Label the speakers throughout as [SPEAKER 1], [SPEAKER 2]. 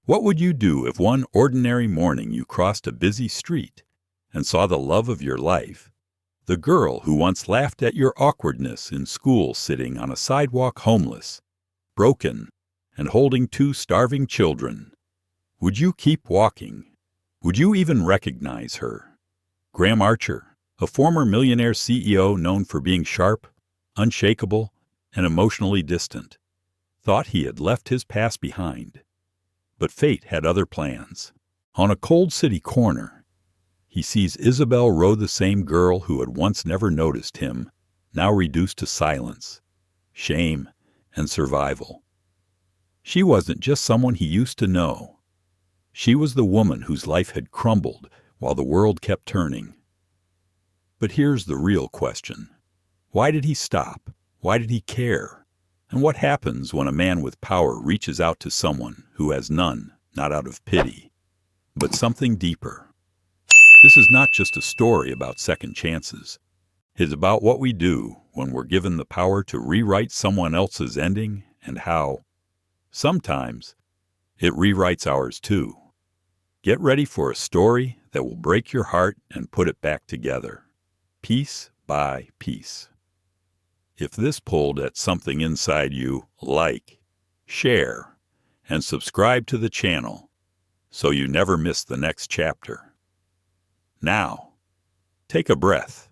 [SPEAKER 1] What would you do if one ordinary morning you crossed a busy street and saw the love of your life, the girl who once laughed at your awkwardness in school, sitting on a sidewalk homeless, broken, and holding two starving children? Would you keep walking? Would you even recognize her? Graham Archer, a former Millionaire CEO known for being sharp, unshakable, and emotionally distant, thought he had left his past behind. But fate had other plans. On a cold city corner, he sees Isabel row the same girl who had once never noticed him, now reduced to silence, shame, and survival. She wasn't just someone he used to know. She was the woman whose life had crumbled while the world kept turning. But here's the real question. Why did he stop? Why did he care? And what happens when a man with power reaches out to someone who has none, not out of pity, but something deeper? This is not just a story about second chances. It's about what we do when we're given the power to rewrite someone else's ending, and how, sometimes, it rewrites ours too. Get ready for a story that will break your heart and put it back together, piece by piece. If this pulled at something inside you, like, share, and subscribe to the channel so you never miss the next chapter. Now, take a breath.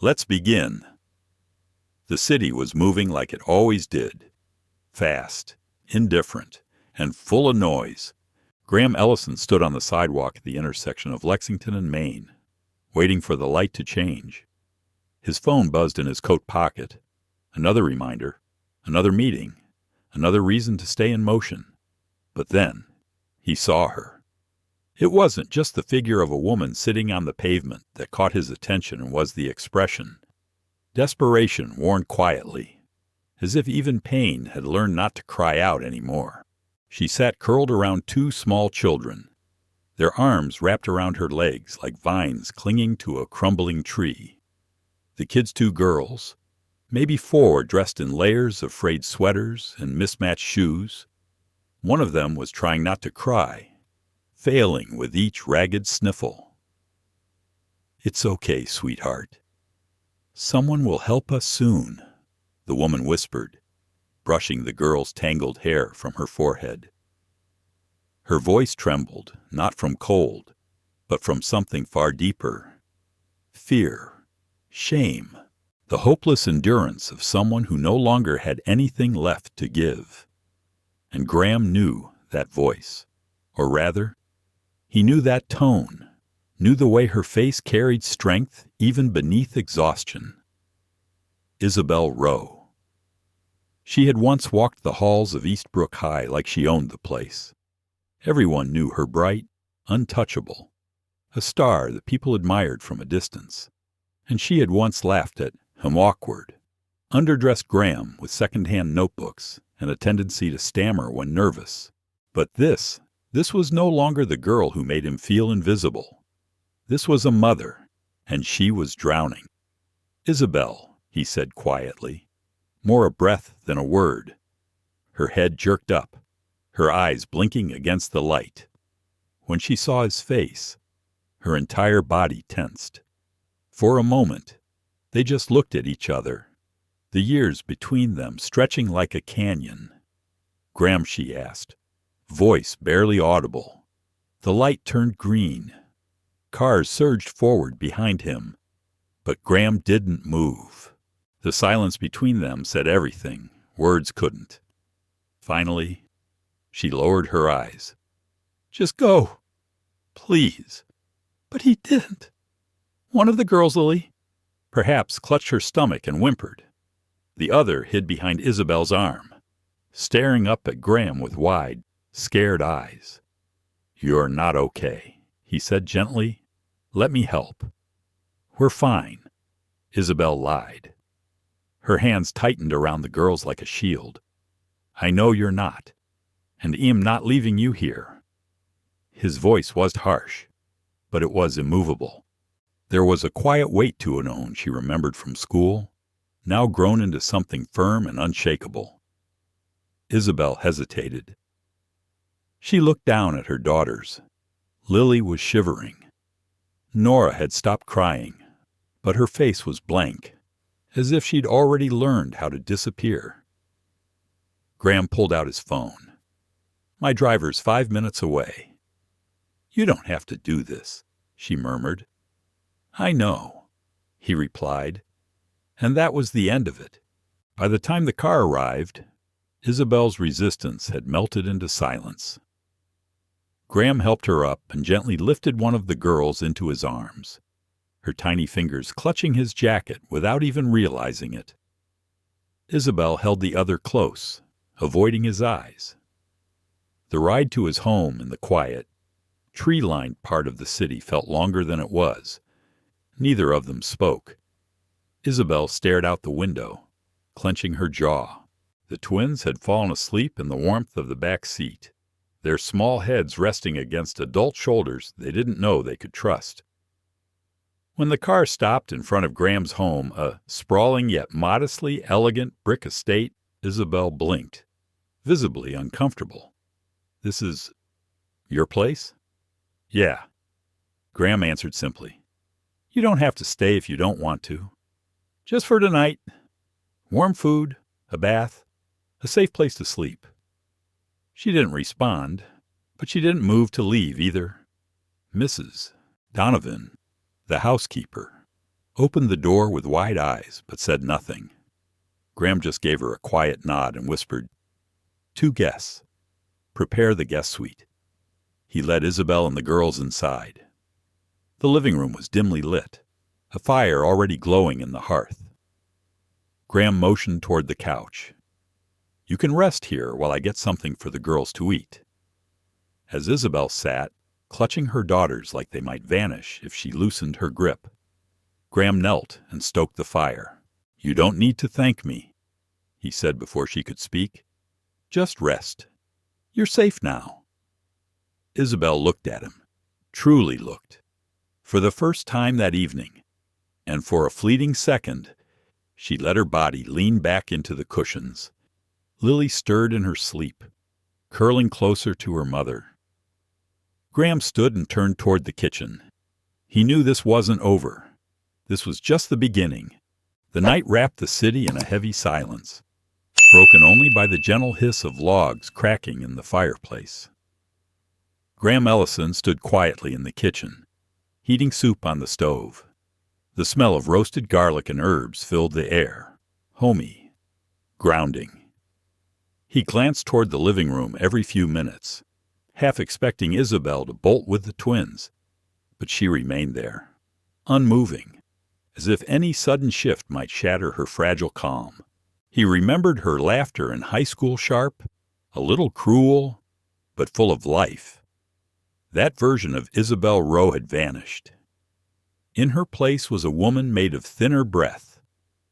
[SPEAKER 1] Let's begin. The city was moving like it always did. Fast, indifferent, and full of noise. Graham Ellison stood on the sidewalk at the intersection of Lexington and Main, waiting for the light to change. His phone buzzed in his coat pocket. Another reminder, another meeting, another reason to stay in motion. But then, he saw her. It wasn't just the figure of a woman sitting on the pavement that caught his attention and was the expression. Desperation worn quietly, as if even pain had learned not to cry out anymore. She sat curled around two small children, their arms wrapped around her legs like vines clinging to a crumbling tree. The kids' two girls, maybe four, dressed in layers of frayed sweaters and mismatched shoes. One of them was trying not to cry, failing with each ragged sniffle. "It's okay, sweetheart. Someone will help us soon," the woman whispered, brushing the girl's tangled hair from her forehead. Her voice trembled, not from cold, but from something far deeper. Fear, shame, the hopeless endurance of someone who no longer had anything left to give. And Graham knew that voice. Or rather, he knew that tone, knew the way her face carried strength even beneath exhaustion. Isabel Rowe. She had once walked the halls of Eastbrook High like she owned the place. Everyone knew her bright, untouchable, a star that people admired from a distance. And she had once laughed at him awkward, underdressed Graham with second-hand notebooks and a tendency to stammer when nervous. But this was no longer the girl who made him feel invisible. This was a mother, and she was drowning. "Isabel," he said quietly, more a breath than a word. Her head jerked up, her eyes blinking against the light. When she saw his face, her entire body tensed. For a moment, they just looked at each other, the years between them stretching like a canyon. "Graham," she asked, voice barely audible. The light turned green. Cars surged forward behind him, but Graham didn't move. The silence between them said everything words couldn't. Finally, she lowered her eyes. "Just go, please." "But he didn't." One of the girls, Lily, perhaps, clutched her stomach and whimpered. The other hid behind Isabel's arm, staring up at Graham with wide, scared eyes. "You're not okay," he said gently. "Let me help." "We're fine," Isabel lied. Her hands tightened around the girls like a shield. "I know you're not, and I'm not leaving you here." His voice was harsh, but it was immovable. There was a quiet weight to it own she remembered from school, now grown into something firm and unshakable. Isabel hesitated. She looked down at her daughters. Lily was shivering. Nora had stopped crying, but her face was blank, as if she'd already learned how to disappear. Graham pulled out his phone. "My driver's 5 minutes away." "You don't have to do this," she murmured. "I know," he replied, and that was the end of it. By the time the car arrived, Isabel's resistance had melted into silence. Graham helped her up and gently lifted one of the girls into his arms, her tiny fingers clutching his jacket without even realizing it. Isabel held the other close, avoiding his eyes. The ride to his home in the quiet, tree-lined part of the city felt longer than it was. Neither of them spoke. Isabel stared out the window, clenching her jaw. The twins had fallen asleep in the warmth of the back seat, their small heads resting against adult shoulders they didn't know they could trust. When the car stopped in front of Graham's home, a sprawling yet modestly elegant brick estate, Isabel blinked, visibly uncomfortable. "This is your place?" "Yeah," Graham answered simply. "You don't have to stay if you don't want to. Just for tonight. Warm food, a bath, a safe place to sleep." She didn't respond, but she didn't move to leave either. Mrs. Donovan, the housekeeper, opened the door with wide eyes but said nothing. Graham just gave her a quiet nod and whispered, "2 guests. Prepare the guest suite." He led Isabel and the girls inside. The living room was dimly lit, a fire already glowing in the hearth. Graham motioned toward the couch. "You can rest here while I get something for the girls to eat." As Isabel sat, clutching her daughters like they might vanish if she loosened her grip, Graham knelt and stoked the fire. "You don't need to thank me," he said before she could speak. "Just rest. You're safe now." Isabel looked at him, truly looked, for the first time that evening, and for a fleeting second, she let her body lean back into the cushions. Lily stirred in her sleep, curling closer to her mother. Graham stood and turned toward the kitchen. He knew this wasn't over. This was just the beginning. The night wrapped the city in a heavy silence, broken only by the gentle hiss of logs cracking in the fireplace. Graham Ellison stood quietly in the kitchen, heating soup on the stove. The smell of roasted garlic and herbs filled the air, homey, grounding. He glanced toward the living room every few minutes, half expecting Isabel to bolt with the twins, but she remained there, unmoving, as if any sudden shift might shatter her fragile calm. He remembered her laughter in high school sharp, a little cruel, but full of life. That version of Isabel Rowe had vanished. In her place was a woman made of thinner breath,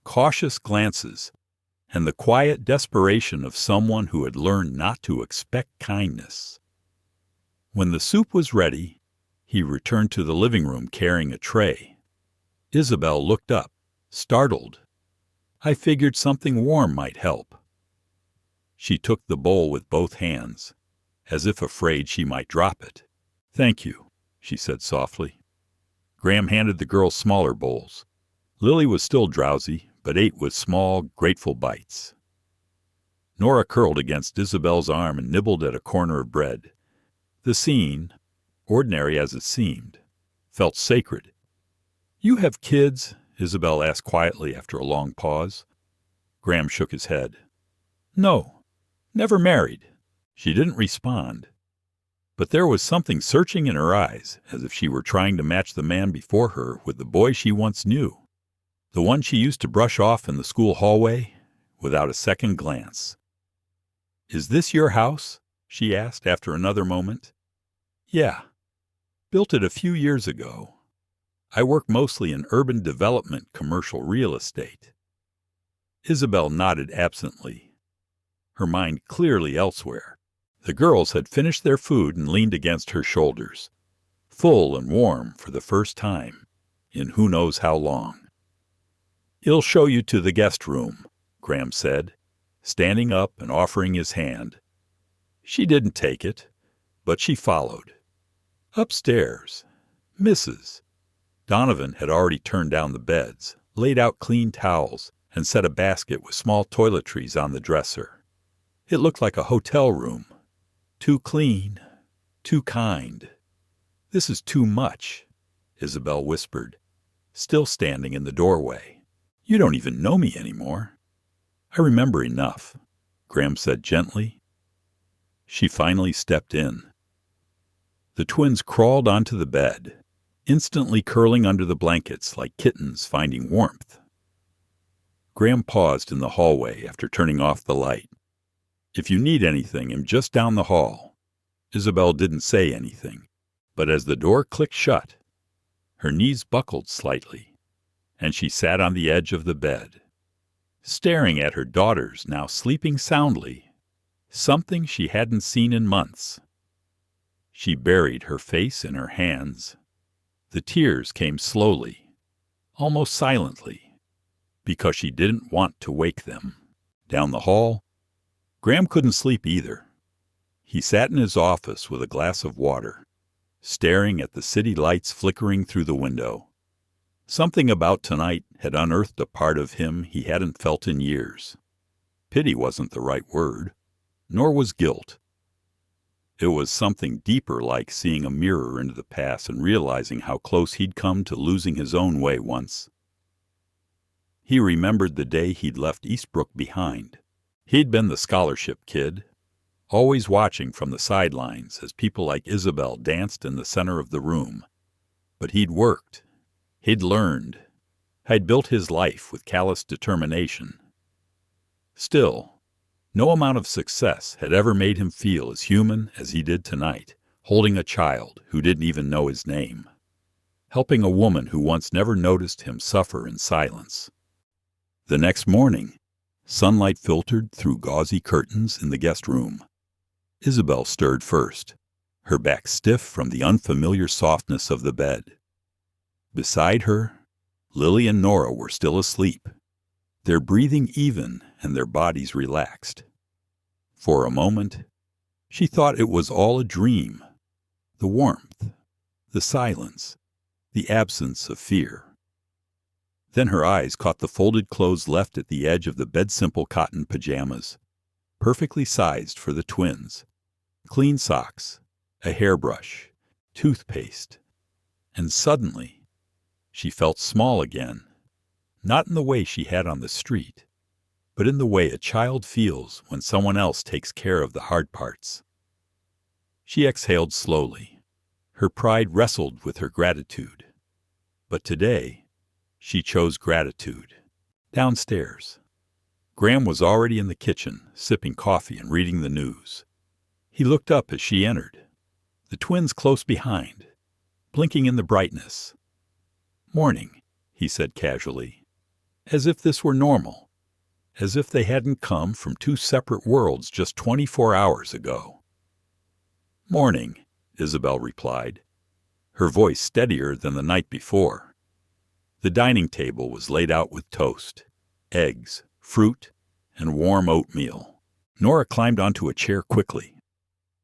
[SPEAKER 1] cautious glances, and the quiet desperation of someone who had learned not to expect kindness. When the soup was ready, he returned to the living room carrying a tray. Isabel looked up, startled. "I figured something warm might help." She took the bowl with both hands, as if afraid she might drop it. "Thank you," she said softly. Graham handed the girls smaller bowls. Lily was still drowsy, but ate with small, grateful bites. Nora curled against Isabel's arm and nibbled at a corner of bread. The scene, ordinary as it seemed, felt sacred. "You have kids?" Isabel asked quietly after a long pause. Graham shook his head. "No, never married." She didn't respond, but there was something searching in her eyes, as if she were trying to match the man before her with the boy she once knew, the one she used to brush off in the school hallway without a second glance. "Is this your house?" she asked after another moment. "Yeah. Built it a few years ago. I work mostly in urban development commercial real estate." Isabel nodded absently, her mind clearly elsewhere. The girls had finished their food and leaned against her shoulders, full and warm for the first time in who knows how long. "I'll show you to the guest room," Graham said, standing up and offering his hand. She didn't take it, But she followed. Upstairs, Mrs. Donovan had already turned down the beds, laid out clean towels, and set a basket with small toiletries on the dresser. It looked like a hotel room. Too clean, too kind. This is too much, Isabel whispered, still standing in the doorway. You don't even know me anymore. I remember enough, Graham said gently. She finally stepped in. The twins crawled onto the bed, instantly curling under the blankets like kittens finding warmth. Graham paused in the hallway after turning off the light. If you need anything, I'm just down the hall. Isabel didn't say anything, but as the door clicked shut, her knees buckled slightly, and she sat on the edge of the bed, staring at her daughters now sleeping soundly, something she hadn't seen in months. She buried her face in her hands. The tears came slowly, almost silently, because she didn't want to wake them. Down the hall, Graham couldn't sleep either. He sat in his office with a glass of water, staring at the city lights flickering through the window. Something about tonight had unearthed a part of him he hadn't felt in years. Pity wasn't the right word, nor was guilt. It was something deeper, like seeing a mirror into the past and realizing how close he'd come to losing his own way once. He remembered the day he'd left Eastbrook behind. He'd been the scholarship kid, always watching from the sidelines as people like Isabel danced in the center of the room. But he'd worked. He'd learned. Had built his life with callous determination. Still, no amount of success had ever made him feel as human as he did tonight, holding a child who didn't even know his name, helping a woman who once never noticed him suffer in silence. The next morning, sunlight filtered through gauzy curtains in the guest room. Isabel stirred first, her back stiff from the unfamiliar softness of the bed. Beside her, Lily and Nora were still asleep, their breathing even and their bodies relaxed. For a moment, she thought it was all a dream. The warmth, the silence, the absence of fear. Then her eyes caught the folded clothes left at the edge of the bed-simple cotton pajamas, perfectly sized for the twins. Clean socks, a hairbrush, toothpaste, and suddenly she felt small again, not in the way she had on the street, but in the way a child feels when someone else takes care of the hard parts. She exhaled slowly. Her pride wrestled with her gratitude. But today, she chose gratitude. Downstairs, Graham was already in the kitchen, sipping coffee and reading the news. He looked up as she entered, the twins close behind, blinking in the brightness. "Morning," he said casually, as if this were normal, as if they hadn't come from two separate worlds just 24 hours ago. "Morning," Isabel replied, her voice steadier than the night before. The dining table was laid out with toast, eggs, fruit, and warm oatmeal. Nora climbed onto a chair quickly.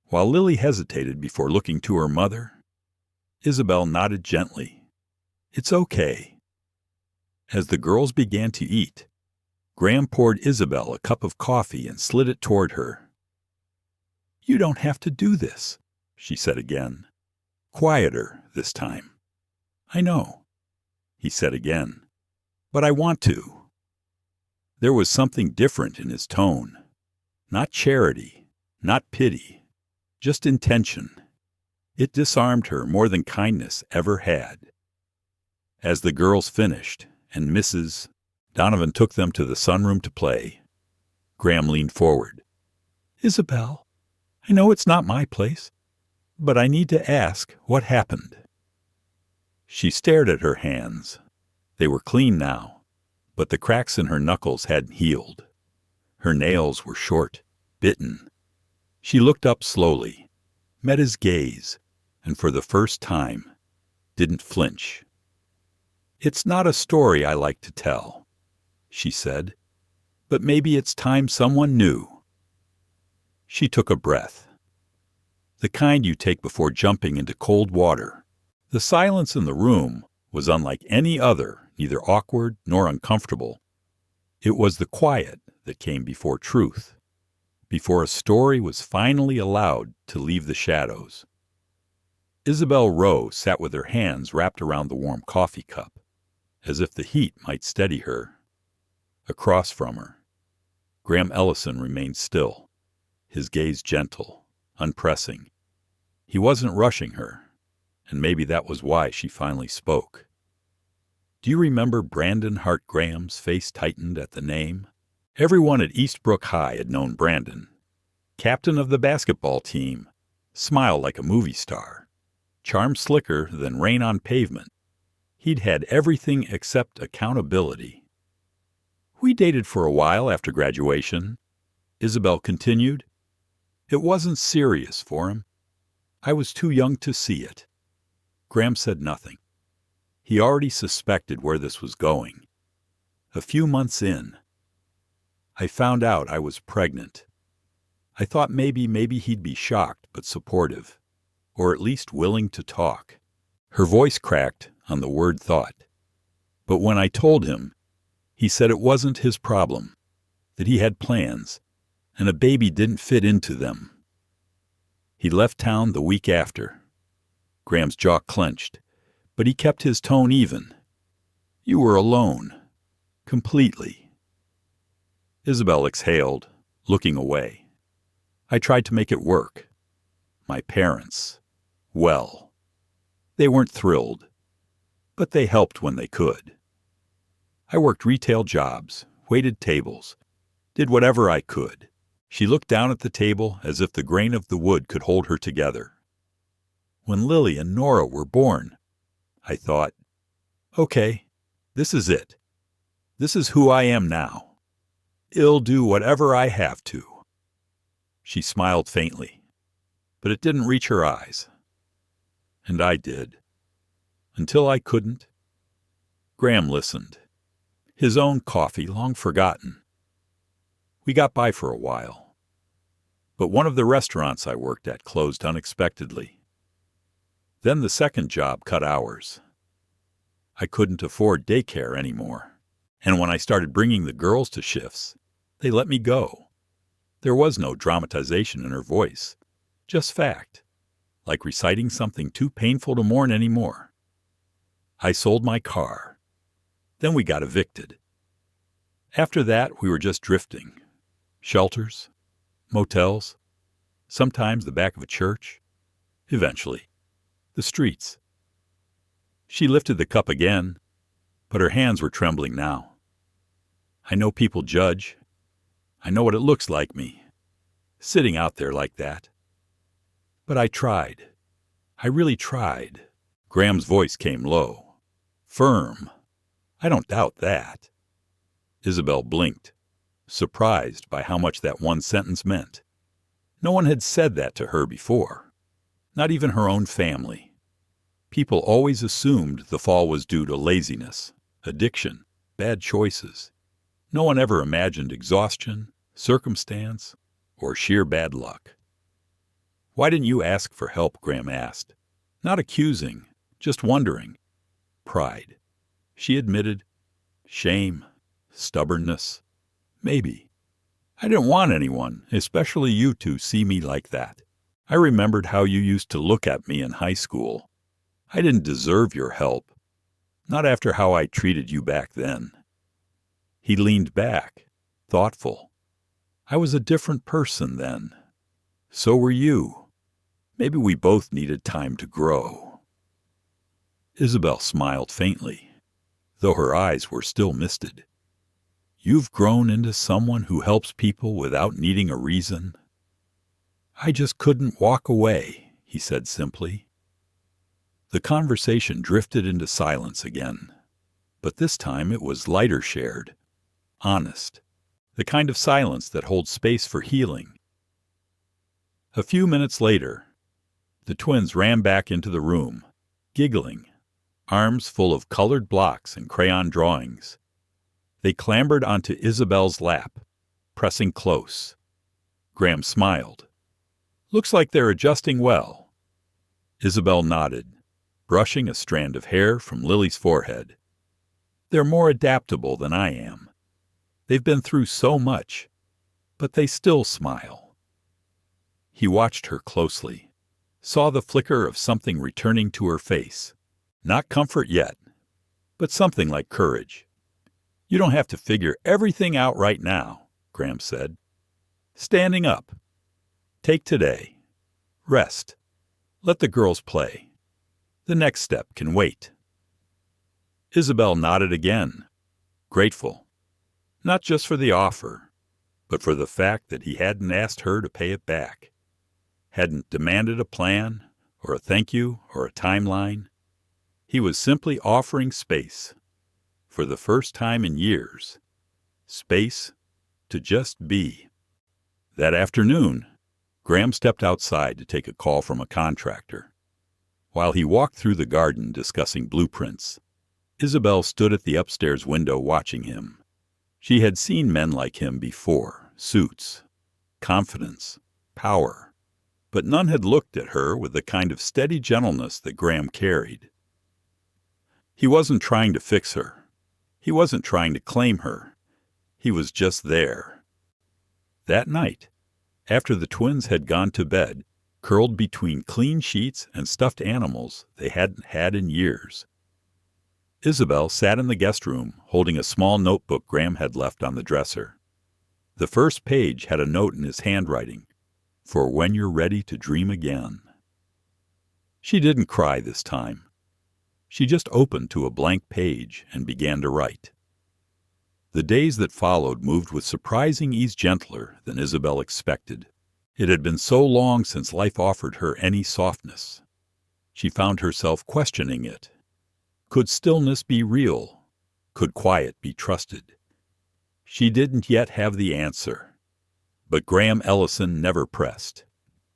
[SPEAKER 1] While Lily hesitated before looking to her mother, Isabel nodded gently. "It's okay." As the girls began to eat, Graham poured Isabel a cup of coffee and slid it toward her. "You don't have to do this," she said again, quieter this time. "I know," he said again, "but I want to." There was something different in his tone. Not charity, not pity, just intention. It disarmed her more than kindness ever had. As the girls finished, and Mrs. Donovan took them to the sunroom to play, Graham leaned forward. "Isabel, I know it's not my place, but I need to ask what happened." She stared at her hands. They were clean now, but the cracks in her knuckles hadn't healed. Her nails were short, bitten. She looked up slowly, met his gaze, and for the first time, didn't flinch. "It's not a story I like to tell," she said, "but maybe it's time someone knew." She took a breath. the kind you take before jumping into cold water. The silence in the room was unlike any other, neither awkward nor uncomfortable. It was the quiet that came before truth, before a story was finally allowed to leave the shadows. Isabel Rowe sat with her hands wrapped around the warm coffee cup, as if the heat might steady her. Across from her, Graham Ellison remained still, his gaze gentle, unpressing. He wasn't rushing her, and maybe that was why she finally spoke. "Do you remember Brandon Hart Graham's?" Face tightened at the name. Everyone at Eastbrook High had known Brandon. Captain of the basketball team, smiled like a movie star, charm slicker than rain on pavement. He'd had everything except accountability. "We dated for a while after graduation," Isabel continued. "It wasn't serious for him. I was too young to see it." Graham said nothing. He already suspected where this was going. A few months in, "I found out I was pregnant. I thought maybe he'd be shocked but supportive, or at least willing to talk." Her voice cracked on the word thought. "But when I told him, he said it wasn't his problem, that he had plans, and a baby didn't fit into them." He left town the week after. Graham's jaw clenched, but he kept his tone even. "You were alone. Completely." Isabel exhaled, looking away. "I tried to make it work. My parents, well, they weren't thrilled, but they helped when they could. I worked retail jobs, waited tables, did whatever I could." She looked down at the table as if the grain of the wood could hold her together. "When Lily and Nora were born, I thought, okay, this is it. This is who I am now. I'll do whatever I have to." She smiled faintly, but it didn't reach her eyes. "And I did. Until I couldn't." Graham listened, his own coffee long forgotten. "We got by for a while. But one of the restaurants I worked at closed unexpectedly. Then the second job cut hours. I couldn't afford daycare anymore. And when I started bringing the girls to shifts, they let me go." There was no dramatization in her voice, just fact, like reciting something too painful to mourn anymore. "I sold my car. Then we got evicted. After that, we were just drifting. Shelters, motels, sometimes the back of a church. Eventually, the streets." She lifted the cup again, but her hands were trembling now. "I know people judge. I know what it looks like me, sitting out there like that. But I tried. I really tried." Graham's voice came low, firm. "I don't doubt that." Isabel blinked, surprised by how much that one sentence meant. No one had said that to her before, not even her own family. People always assumed the fall was due to laziness, addiction, bad choices. No one ever imagined exhaustion, circumstance, or sheer bad luck. "Why didn't you ask for help?" Graham asked. Not accusing, just wondering. Pride. She admitted. Shame. Stubbornness. Maybe. "I didn't want anyone, especially you to see me like that. I remembered how you used to look at me in high school. I didn't deserve your help. Not after how I treated you back then." He leaned back, thoughtful. "I was a different person then. So were you. Maybe we both needed time to grow." Isabel smiled faintly, though her eyes were still misted. "You've grown into someone who helps people without needing a reason." "I just couldn't walk away," he said simply. The conversation drifted into silence again, but this time it was lighter shared, honest, the kind of silence that holds space for healing. A few minutes later, the twins ran back into the room, giggling, arms full of colored blocks and crayon drawings. They clambered onto Isabel's lap, pressing close. Graham smiled. Looks like they're adjusting well. Isabel nodded, brushing a strand of hair from Lily's forehead. They're more adaptable than I am. They've been through so much, but they still smile. He watched her closely, saw the flicker of something returning to her face. Not comfort yet, but something like courage. You don't have to figure everything out right now, Graham said. Standing up. Take today. Rest. Let the girls play. The next step can wait. Isabel nodded again, grateful, not just for the offer, but for the fact that he hadn't asked her to pay it back, hadn't demanded a plan or a thank you or a timeline. He was simply offering space, for the first time in years, space to just be. That afternoon, Graham stepped outside to take a call from a contractor. While he walked through the garden discussing blueprints, Isabel stood at the upstairs window watching him. She had seen men like him before, suits, confidence, power, but none had looked at her with the kind of steady gentleness that Graham carried. He wasn't trying to fix her. He wasn't trying to claim her. He was just there. That night, after the twins had gone to bed, curled between clean sheets and stuffed animals they hadn't had in years, Isabel sat in the guest room holding a small notebook Graham had left on the dresser. The first page had a note in his handwriting, "For when you're ready to dream again." She didn't cry this time. She just opened to a blank page and began to write. The days that followed moved with surprising ease, gentler than Isabel expected. It had been so long since life offered her any softness. She found herself questioning it. Could stillness be real? Could quiet be trusted? She didn't yet have the answer. But Graham Ellison never pressed.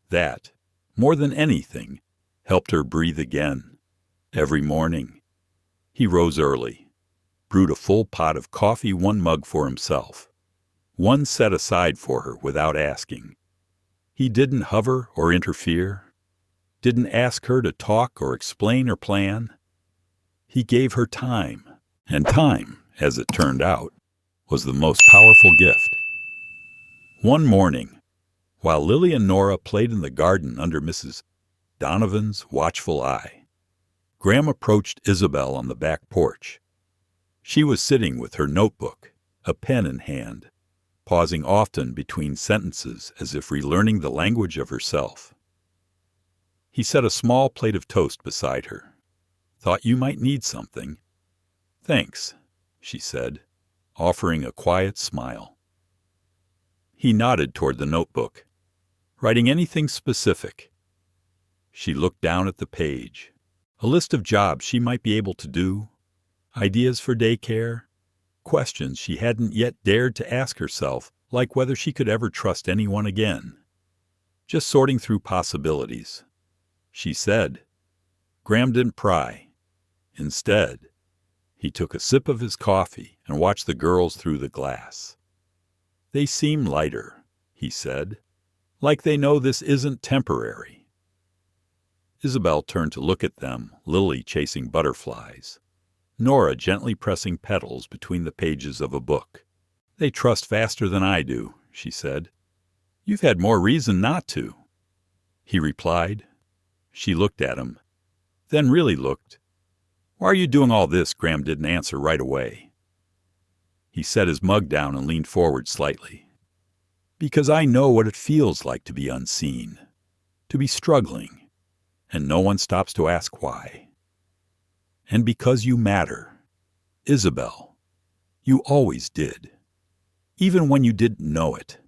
[SPEAKER 1] That, more than anything, helped her breathe again. Every morning, he rose early, brewed a full pot of coffee, one mug for himself, one set aside for her without asking. He didn't hover or interfere, didn't ask her to talk or explain or plan. He gave her time, and time, as it turned out, was the most powerful gift. One morning, while Lily and Nora played in the garden under Mrs. Donovan's watchful eye, Graham approached Isabel on the back porch. She was sitting with her notebook, a pen in hand, pausing often between sentences as if relearning the language of herself. He set a small plate of toast beside her. "Thought you might need something." "Thanks," she said, offering a quiet smile. He nodded toward the notebook. "Writing anything specific?" She looked down at the page. A list of jobs she might be able to do, ideas for daycare, questions she hadn't yet dared to ask herself, like whether she could ever trust anyone again. Just sorting through possibilities. She said. Graham didn't pry. Instead, he took a sip of his coffee and watched the girls through the glass. "They seem lighter," he said, "like they know this isn't temporary." Isabel turned to look at them, Lily chasing butterflies, Nora gently pressing petals between the pages of a book. "They trust faster than I do," she said. "You've had more reason not to," he replied. She looked at him, then really looked. "Why are you doing all this?" Graham didn't answer right away. He set his mug down and leaned forward slightly. "Because I know what it feels like to be unseen, to be struggling, and no one stops to ask why. And because you matter, Isabel. You always did. Even when you didn't know it."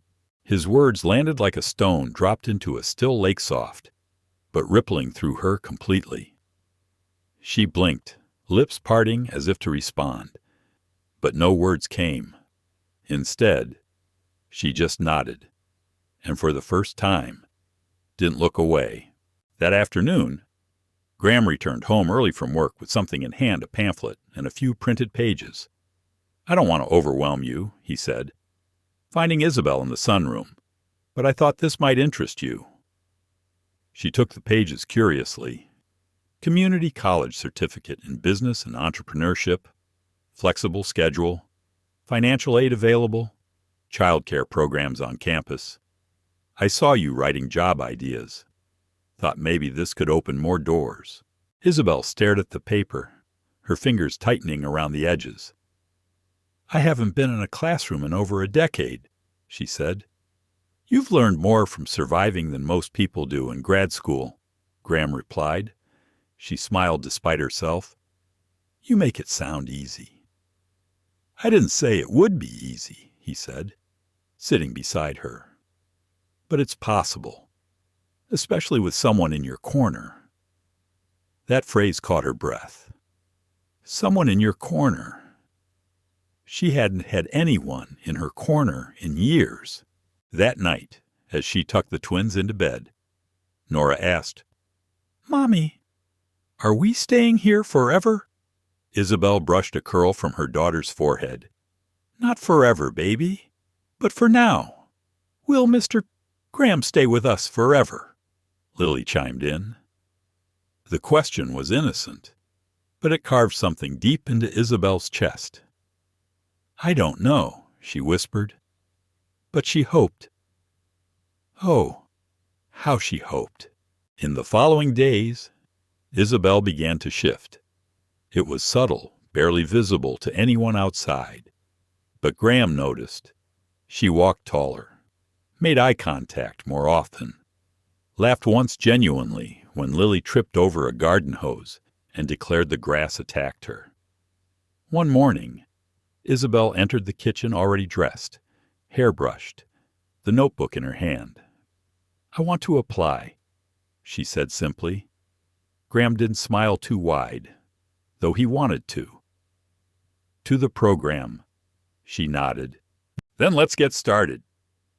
[SPEAKER 1] His words landed like a stone dropped into a still lake, soft, but rippling through her completely. She blinked, lips parting as if to respond, but no words came. Instead, she just nodded, and for the first time, didn't look away. That afternoon, Graham returned home early from work with something in hand, a pamphlet and a few printed pages. "I don't want to overwhelm you," he said, "finding Isabel in the sunroom, but I thought this might interest you." She took the pages curiously. Community college certificate in business and entrepreneurship, flexible schedule, financial aid available, childcare programs on campus. I saw you writing job ideas. Thought maybe this could open more doors. Isabel stared at the paper, her fingers tightening around the edges. I haven't been in a classroom in over a decade, she said. You've learned more from surviving than most people do in grad school, Graham replied. She smiled despite herself. You make it sound easy. I didn't say it would be easy, he said, sitting beside her. But it's possible, especially with someone in your corner. That phrase caught her breath. Someone in your corner. She hadn't had anyone in her corner in years. That night, as she tucked the twins into bed, Nora asked, Mommy, are we staying here forever? Isabel brushed a curl from her daughter's forehead. Not forever, baby, but for now. Will Mr. Graham stay with us forever? Lily chimed in. The question was innocent, but it carved something deep into Isabel's chest. I don't know, she whispered, but she hoped. Oh, how she hoped. In the following days, Isabel began to shift. It was subtle, barely visible to anyone outside, but Graham noticed. She walked taller, made eye contact more often, laughed once genuinely when Lily tripped over a garden hose and declared the grass attacked her. One morning, Isabel entered the kitchen already dressed, hair brushed, the notebook in her hand. I want to apply, she said simply. Graham didn't smile too wide, though he wanted to. To the program, she nodded. Then let's get started,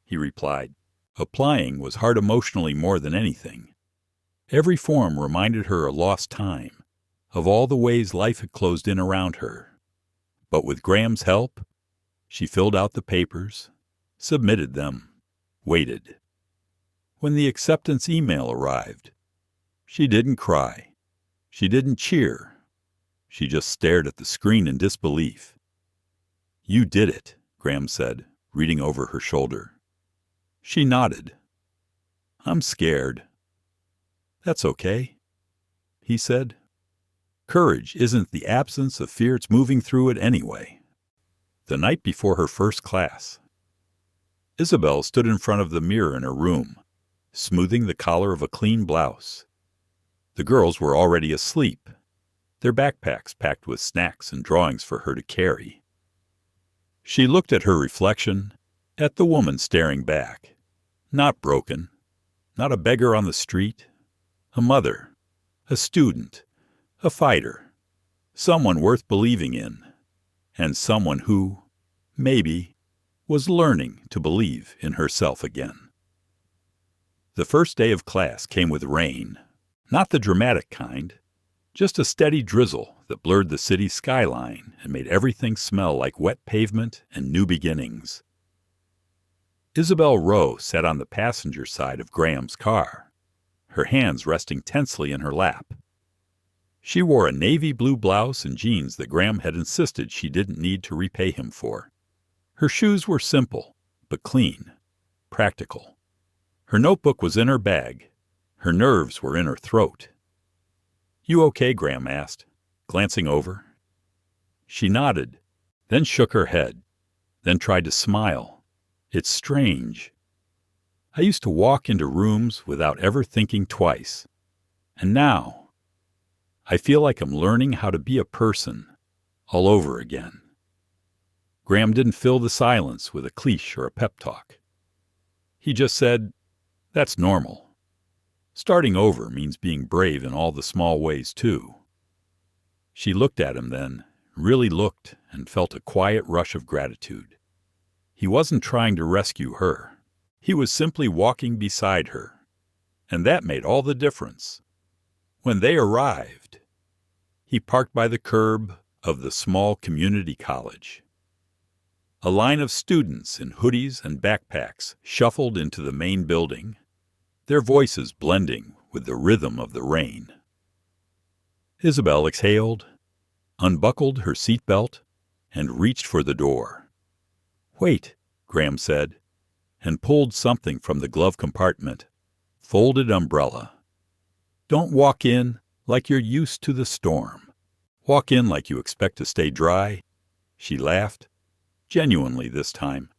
[SPEAKER 1] he replied. Applying was hard emotionally more than anything. Every form reminded her of lost time, of all the ways life had closed in around her. But with Graham's help, she filled out the papers, submitted them, waited. When the acceptance email arrived, she didn't cry. She didn't cheer. She just stared at the screen in disbelief. You did it, Graham said, reading over her shoulder. She nodded. I'm scared. That's okay, he said. Courage isn't the absence of fear, it's moving through it anyway. The night before her first class, Isabel stood in front of the mirror in her room, smoothing the collar of a clean blouse. The girls were already asleep, their backpacks packed with snacks and drawings for her to carry. She looked at her reflection, at the woman staring back. Not broken, not a beggar on the street, a mother, a student, a fighter, someone worth believing in, and someone who, maybe, was learning to believe in herself again. The first day of class came with rain, not the dramatic kind, just a steady drizzle that blurred the city skyline and made everything smell like wet pavement and new beginnings. Isabel Rowe sat on the passenger side of Graham's car, her hands resting tensely in her lap. She wore a navy blue blouse and jeans that Graham had insisted she didn't need to repay him for. Her shoes were simple, but clean, practical. Her notebook was in her bag. Her nerves were in her throat. You okay, Graham asked, glancing over. She nodded, then shook her head, then tried to smile. It's strange. I used to walk into rooms without ever thinking twice. And now, I feel like I'm learning how to be a person all over again. Graham didn't fill the silence with a cliche or a pep talk. He just said, that's normal. Starting over means being brave in all the small ways, too. She looked at him then, really looked, and felt a quiet rush of gratitude. He wasn't trying to rescue her. He was simply walking beside her. And that made all the difference. When they arrived, he parked by the curb of the small community college. A line of students in hoodies and backpacks shuffled into the main building, their voices blending with the rhythm of the rain. Isabel exhaled, unbuckled her seatbelt, and reached for the door. "Wait," Graham said, and pulled something from the glove compartment. "Folded umbrella. Don't walk in like you're used to the storm. Walk in like you expect to stay dry." She laughed, genuinely this time,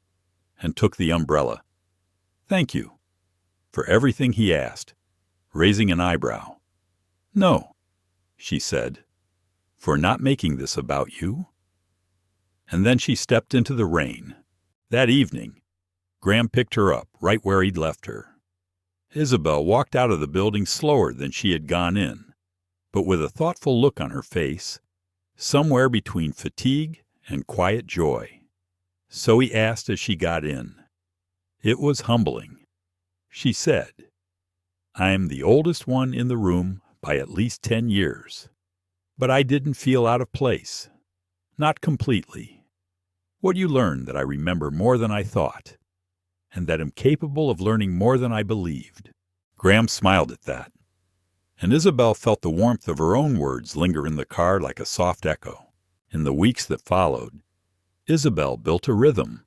[SPEAKER 1] and took the umbrella. "Thank you." For everything he asked, raising an eyebrow. "No," she said. "For not making this about you." And then she stepped into the rain. That evening, Graham picked her up right where he'd left her. Isabel walked out of the building slower than she had gone in, but with a thoughtful look on her face, somewhere between fatigue and quiet joy. So he asked as she got in. It was humbling. She said, "I'm the oldest one in the room by at least 10 years. But I didn't feel out of place. Not completely. What you learn that I remember more than I thought, and that I'm capable of learning more than I believed." Graham smiled at that, and Isabel felt the warmth of her own words linger in the car like a soft echo. In the weeks that followed, Isabel built a rhythm.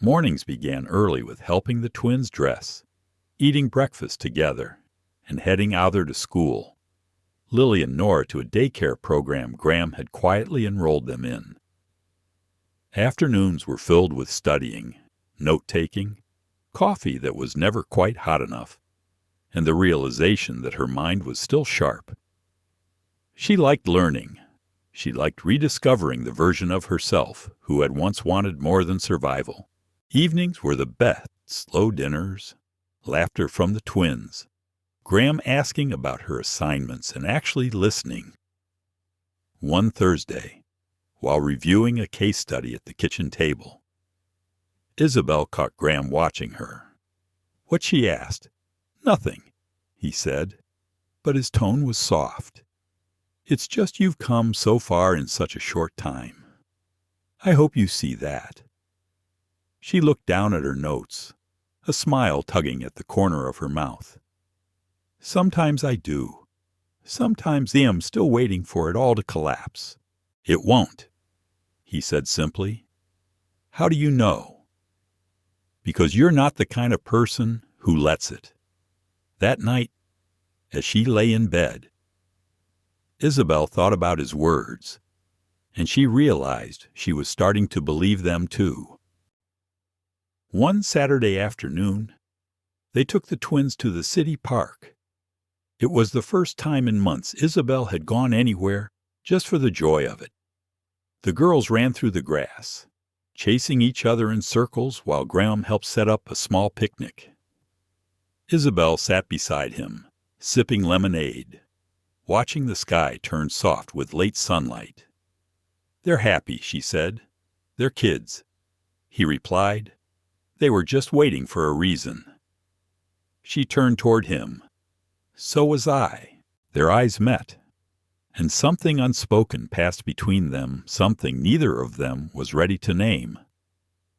[SPEAKER 1] Mornings began early with helping the twins dress, eating breakfast together, and heading either to school, Lily and Nora to a daycare program Graham had quietly enrolled them in. Afternoons were filled with studying, note-taking, coffee that was never quite hot enough, and the realization that her mind was still sharp. She liked learning. She liked rediscovering the version of herself who had once wanted more than survival. Evenings were the best, slow dinners, laughter from the twins, Graham asking about her assignments and actually listening. One Thursday, while reviewing a case study at the kitchen table, Isabel caught Graham watching her. What she asked? "Nothing," he said, but his tone was soft. "It's just you've come so far in such a short time. I hope you see that." She looked down at her notes, a smile tugging at the corner of her mouth. "Sometimes I do. Sometimes I'm still waiting for it all to collapse." "It won't," he said simply. "How do you know?" "Because you're not the kind of person who lets it." That night, as she lay in bed, Isabel thought about his words, and she realized she was starting to believe them too. One Saturday afternoon, they took the twins to the city park. It was the first time in months Isabel had gone anywhere just for the joy of it. The girls ran through the grass, chasing each other in circles while Graham helped set up a small picnic. Isabel sat beside him, sipping lemonade, watching the sky turn soft with late sunlight. "They're happy," she said. "They're kids." He replied, "They were just waiting for a reason." She turned toward him. So was I. Their eyes met, and something unspoken passed between them, something neither of them was ready to name.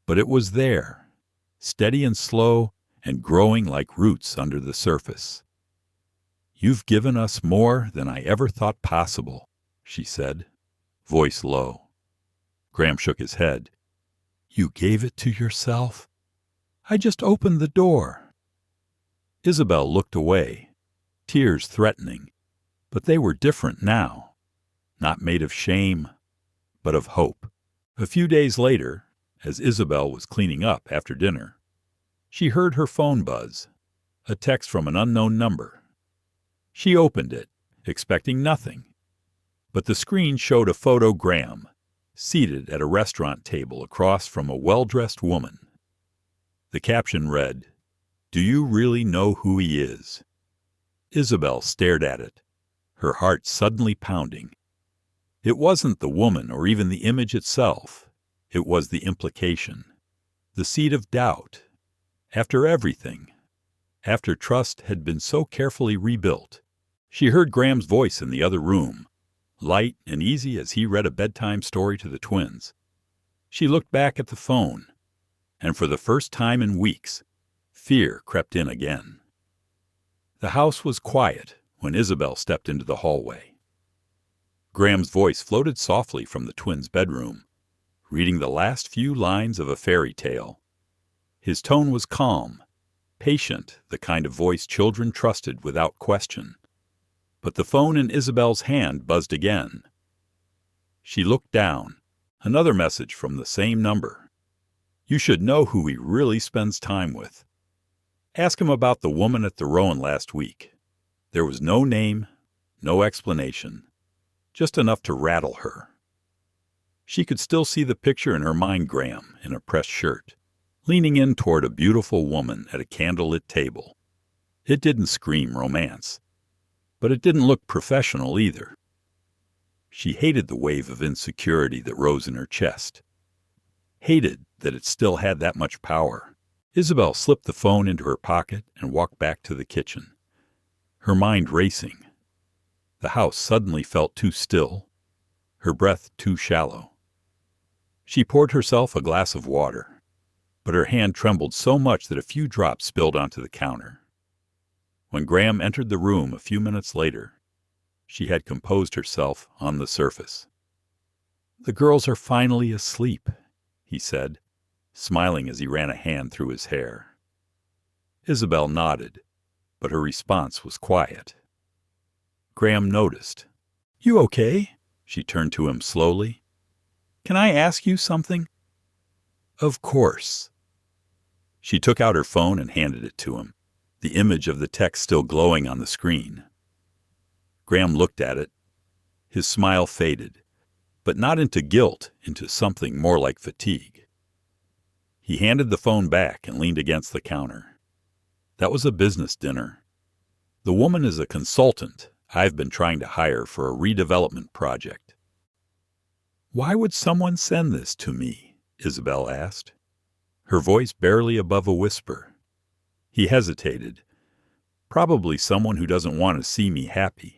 [SPEAKER 1] But it was there, steady and slow and growing like roots under the surface. "You've given us more than I ever thought possible," she said, voice low. Graham shook his head. "You gave it to yourself? I just opened the door." Isabel looked away, tears threatening, but they were different now, not made of shame, but of hope. A few days later, as Isabel was cleaning up after dinner, she heard her phone buzz, a text from an unknown number. She opened it, expecting nothing, but the screen showed a photo Graham, seated at a restaurant table across from a well-dressed woman. The caption read, "Do you really know who he is?" Isabel stared at it, her heart suddenly pounding. It wasn't the woman or even the image itself. It was the implication, the seed of doubt. After everything, after trust had been so carefully rebuilt, she heard Graham's voice in the other room, light and easy as he read a bedtime story to the twins. She looked back at the phone, and for the first time in weeks, fear crept in again. The house was quiet when Isabel stepped into the hallway. Graham's voice floated softly from the twins' bedroom, reading the last few lines of a fairy tale. His tone was calm, patient, the kind of voice children trusted without question. But the phone in Isabel's hand buzzed again. She looked down. Another message from the same number. You should know who he really spends time with. Ask him about the woman at the Rowan last week. There was no name, no explanation, just enough to rattle her. She could still see the picture in her mind, Graham, in a pressed shirt, leaning in toward a beautiful woman at a candlelit table. It didn't scream romance, but it didn't look professional either. She hated the wave of insecurity that rose in her chest. Hated that it still had that much power. Isabel slipped the phone into her pocket and walked back to the kitchen, her mind racing. The house suddenly felt too still, her breath too shallow. She poured herself a glass of water, but her hand trembled so much that a few drops spilled onto the counter. When Graham entered the room a few minutes later, she had composed herself on the surface. "The girls are finally asleep," he said, smiling as he ran a hand through his hair. Isabel nodded, but her response was quiet. Graham noticed. "You okay?" She turned to him slowly. "Can I ask you something?" "Of course." She took out her phone and handed it to him, the image of the text still glowing on the screen. Graham looked at it. His smile faded, but not into guilt, into something more like fatigue. He handed the phone back and leaned against the counter. "That was a business dinner. The woman is a consultant I've been trying to hire for a redevelopment project." "Why would someone send this to me?" Isabel asked, her voice barely above a whisper. He hesitated. "Probably someone who doesn't want to see me happy.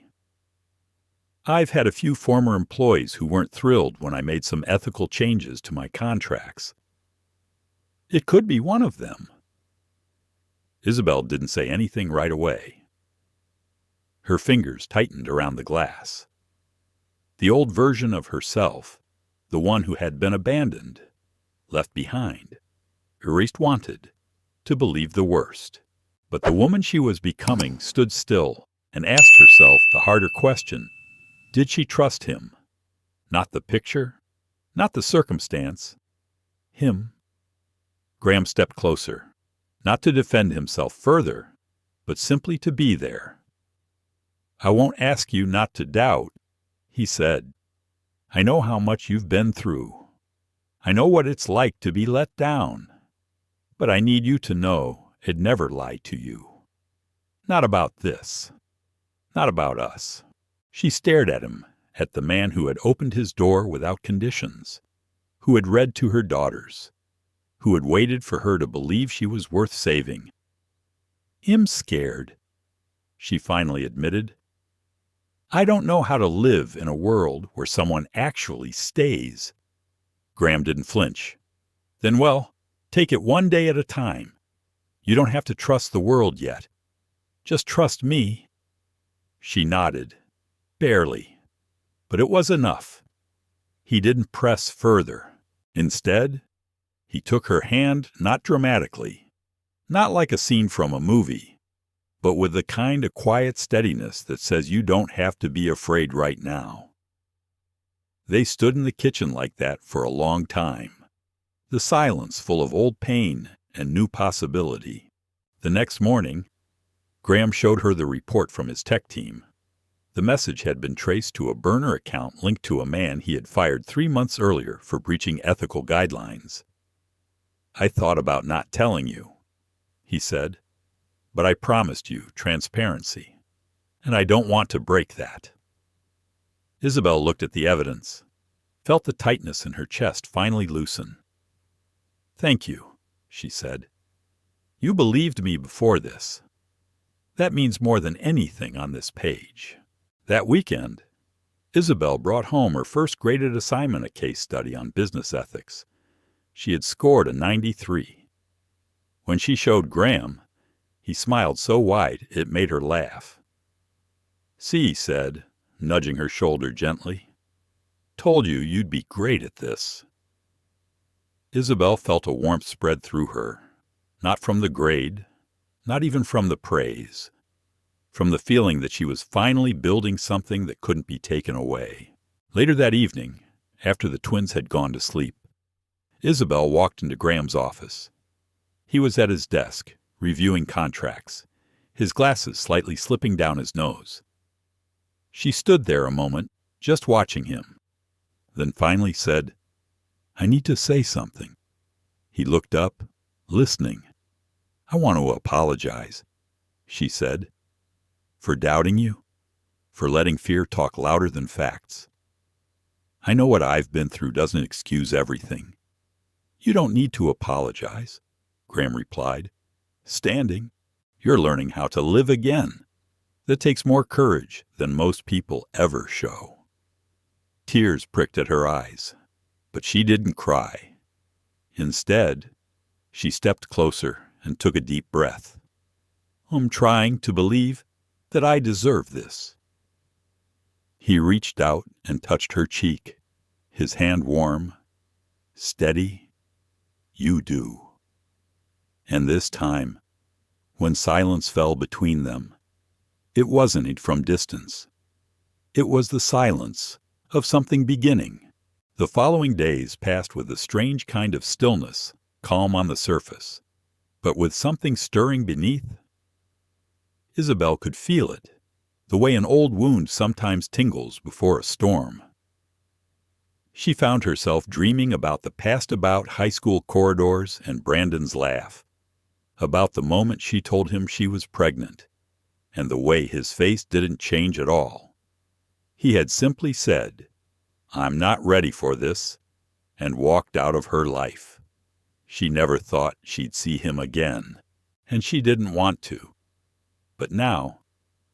[SPEAKER 1] I've had a few former employees who weren't thrilled when I made some ethical changes to my contracts. It could be one of them." Isabel didn't say anything right away. Her fingers tightened around the glass. The old version of herself, the one who had been abandoned, left behind, erased, wanted to believe the worst. But the woman she was becoming stood still and asked herself the harder question. Did she trust him? Not the picture, not the circumstance. Him. Graham stepped closer, not to defend himself further, but simply to be there. "I won't ask you not to doubt," he said. "I know how much you've been through. I know what it's like to be let down. But I need you to know I'd never lie to you. Not about this. Not about us." She stared at him, at the man who had opened his door without conditions, who had read to her daughters, who had waited for her to believe she was worth saving. "I'm scared," she finally admitted. "I don't know how to live in a world where someone actually stays." Graham didn't flinch. "Then, well, take it one day at a time. You don't have to trust the world yet. Just trust me." She nodded. Barely. But it was enough. He didn't press further. Instead, he took her hand, not dramatically, not like a scene from a movie, but with the kind of quiet steadiness that says you don't have to be afraid right now. They stood in the kitchen like that for a long time, the silence full of old pain and new possibility. The next morning, Graham showed her the report from his tech team. The message had been traced to a burner account linked to a man he had fired 3 months earlier for breaching ethical guidelines. "I thought about not telling you," he said, "but I promised you transparency, and I don't want to break that." Isabel looked at the evidence, felt the tightness in her chest finally loosen. "Thank you," she said. "You believed me before this. That means more than anything on this page." That weekend, Isabel brought home her first graded assignment, a case study on business ethics. She had scored a 93. When she showed Graham, He smiled so wide it made her laugh. "See," he said, nudging her shoulder gently. "Told you you'd be great at this." Isabel felt a warmth spread through her, not from the grade, not even from the praise, from the feeling that she was finally building something that couldn't be taken away. Later that evening, after the twins had gone to sleep, Isabel walked into Graham's office. He was at his desk, reviewing contracts, his glasses slightly slipping down his nose. She stood there a moment, just watching him, then finally said, "I need to say something." He looked up, listening. "I want to apologize," she said, "for doubting you, for letting fear talk louder than facts. I know what I've been through doesn't excuse everything." "You don't need to apologize," Graham replied. "Standing, you're learning how to live again. That takes more courage than most people ever show." Tears pricked at her eyes, but she didn't cry. Instead, she stepped closer and took a deep breath. "I'm trying to believe that I deserve this." He reached out and touched her cheek, his hand warm, steady. "You do." And this time, when silence fell between them, it wasn't from distance. It was the silence of something beginning. The following days passed with a strange kind of stillness, calm on the surface, but with something stirring beneath. Isabel could feel it, the way an old wound sometimes tingles before a storm. She found herself dreaming about the passed-about high school corridors and Brandon's laugh, about the moment she told him she was pregnant, and the way his face didn't change at all. He had simply said, "I'm not ready for this," and walked out of her life. She never thought she'd see him again, and she didn't want to. But now,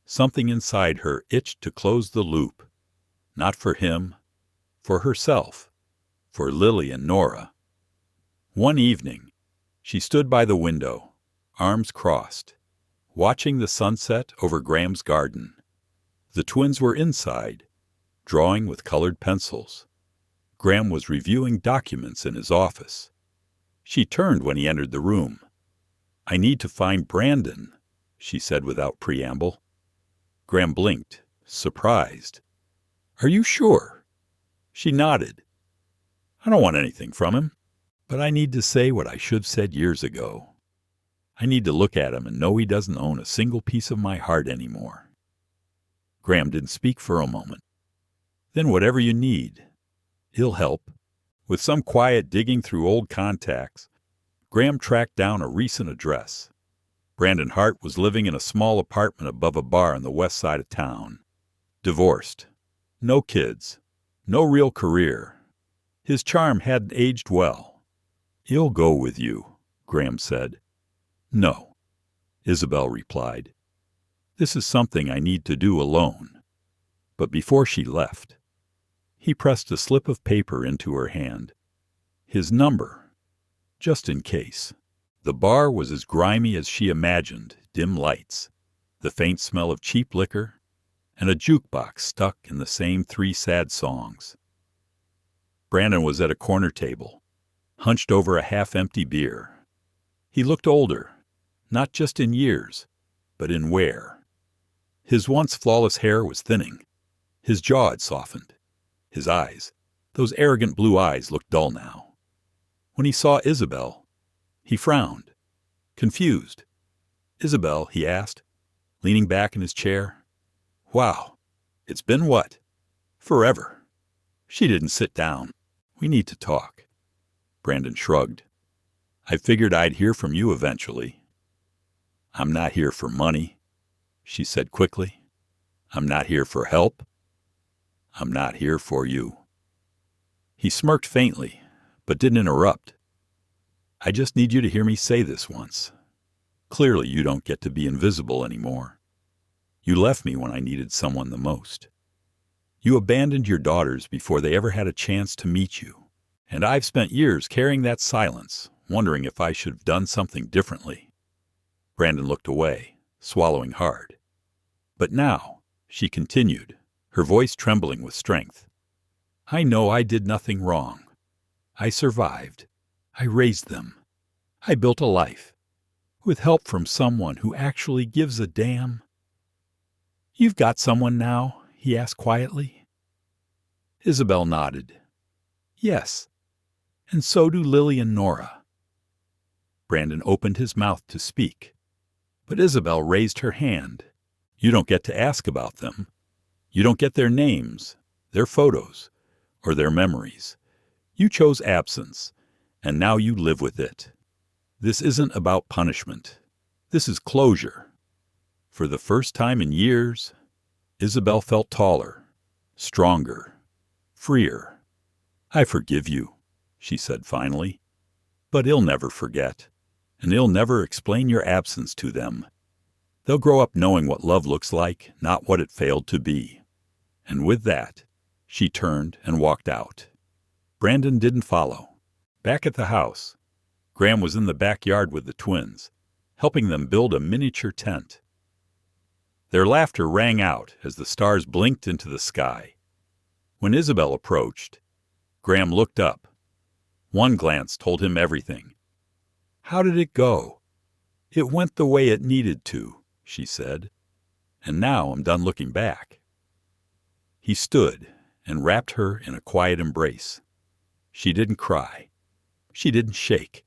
[SPEAKER 1] something inside her itched to close the loop, not for him, for herself, for Lily and Nora. One evening, she stood by the window, arms crossed, watching the sunset over Graham's garden. The twins were inside, drawing with colored pencils. Graham was reviewing documents in his office. She turned when he entered the room. "I need to find Brandon," she said without preamble. Graham blinked, surprised. "Are you sure?" She nodded. "I don't want anything from him, but I need to say what I should have said years ago. I need to look at him and know he doesn't own a single piece of my heart anymore." Graham didn't speak for a moment. "Then whatever you need, he'll help." With some quiet digging through old contacts, Graham tracked down a recent address. Brandon Hart was living in a small apartment above a bar on the west side of town. Divorced. No kids. No real career. His charm hadn't aged well. "He'll go with you," Graham said. "No," Isabel replied. "This is something I need to do alone." But before she left, he pressed a slip of paper into her hand. His number, just in case. The bar was as grimy as she imagined, dim lights, the faint smell of cheap liquor, and a jukebox stuck in the same 3 sad songs. Brandon was at a corner table, hunched over a half-empty beer. He looked older, not just in years, but in wear. His once flawless hair was thinning. His jaw had softened. His eyes, those arrogant blue eyes, looked dull now. When he saw Isabel, he frowned, confused. "Isabel," he asked, leaning back in his chair. "Wow, it's been what? Forever." She didn't sit down. "We need to talk." Brandon shrugged. "I figured I'd hear from you eventually." "I'm not here for money," she said quickly. "I'm not here for help. I'm not here for you." He smirked faintly, but didn't interrupt. "I just need you to hear me say this once. Clearly you don't get to be invisible anymore. You left me when I needed someone the most. You abandoned your daughters before they ever had a chance to meet you. And I've spent years carrying that silence, wondering if I should have done something differently. Brandon looked away, swallowing hard. But now, she continued, her voice trembling with strength, I know I did nothing wrong. I survived. I raised them. I built a life. With help from someone who actually gives a damn. You've got someone now? He asked quietly. Isabel nodded. Yes, and so do Lily and Nora. Brandon opened his mouth to speak, but Isabel raised her hand. You don't get to ask about them. You don't get their names, their photos, or their memories. You chose absence, and now you live with it. This isn't about punishment. This is closure. For the first time in years, Isabel felt taller, stronger, freer. I forgive you, she said finally, but he'll never forget, and he'll never explain your absence to them. They'll grow up knowing what love looks like, not what it failed to be. And with that, she turned and walked out. Brandon didn't follow. Back at the house, Graham was in the backyard with the twins, helping them build a miniature tent. Their laughter rang out as the stars blinked into the sky. When Isabel approached, Graham looked up. One glance told him everything. How did it go? It went the way it needed to, she said, and now I'm done looking back. He stood and wrapped her in a quiet embrace. She didn't cry. She didn't shake.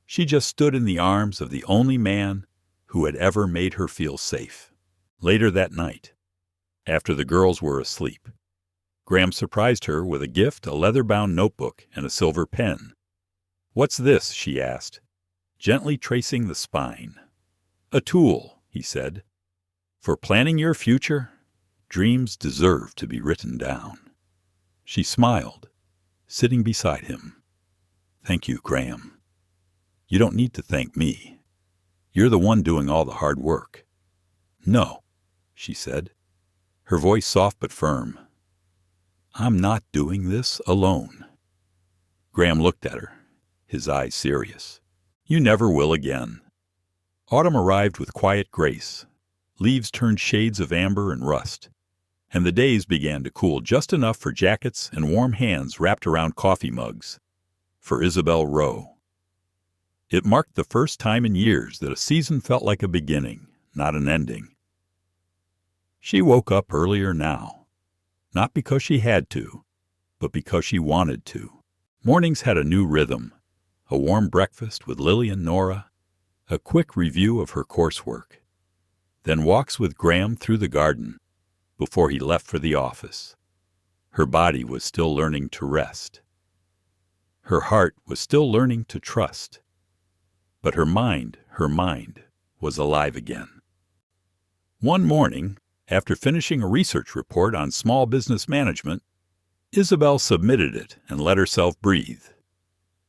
[SPEAKER 1] She just stood in the arms of the only man who had ever made her feel safe. Later that night, after the girls were asleep, Graham surprised her with a gift, a leather-bound notebook, and a silver pen. What's this? She asked, gently tracing the spine. A tool, he said. For planning your future, dreams deserve to be written down. She smiled, sitting beside him. Thank you, Graham. You don't need to thank me. You're the one doing all the hard work. No, she said, her voice soft but firm. I'm not doing this alone. Graham looked at her, his eyes serious. You never will again. Autumn arrived with quiet grace. Leaves turned shades of amber and rust, and the days began to cool just enough for jackets and warm hands wrapped around coffee mugs. For Isabel Rowe. It marked the first time in years that a season felt like a beginning, not an ending. She woke up earlier now. Not because she had to, but because she wanted to. Mornings had a new rhythm, a warm breakfast with Lily and Nora, a quick review of her coursework, then walks with Graham through the garden before he left for the office. Her body was still learning to rest. Her heart was still learning to trust. But her mind was alive again. One morning, after finishing a research report on small business management, Isabel submitted it and let herself breathe.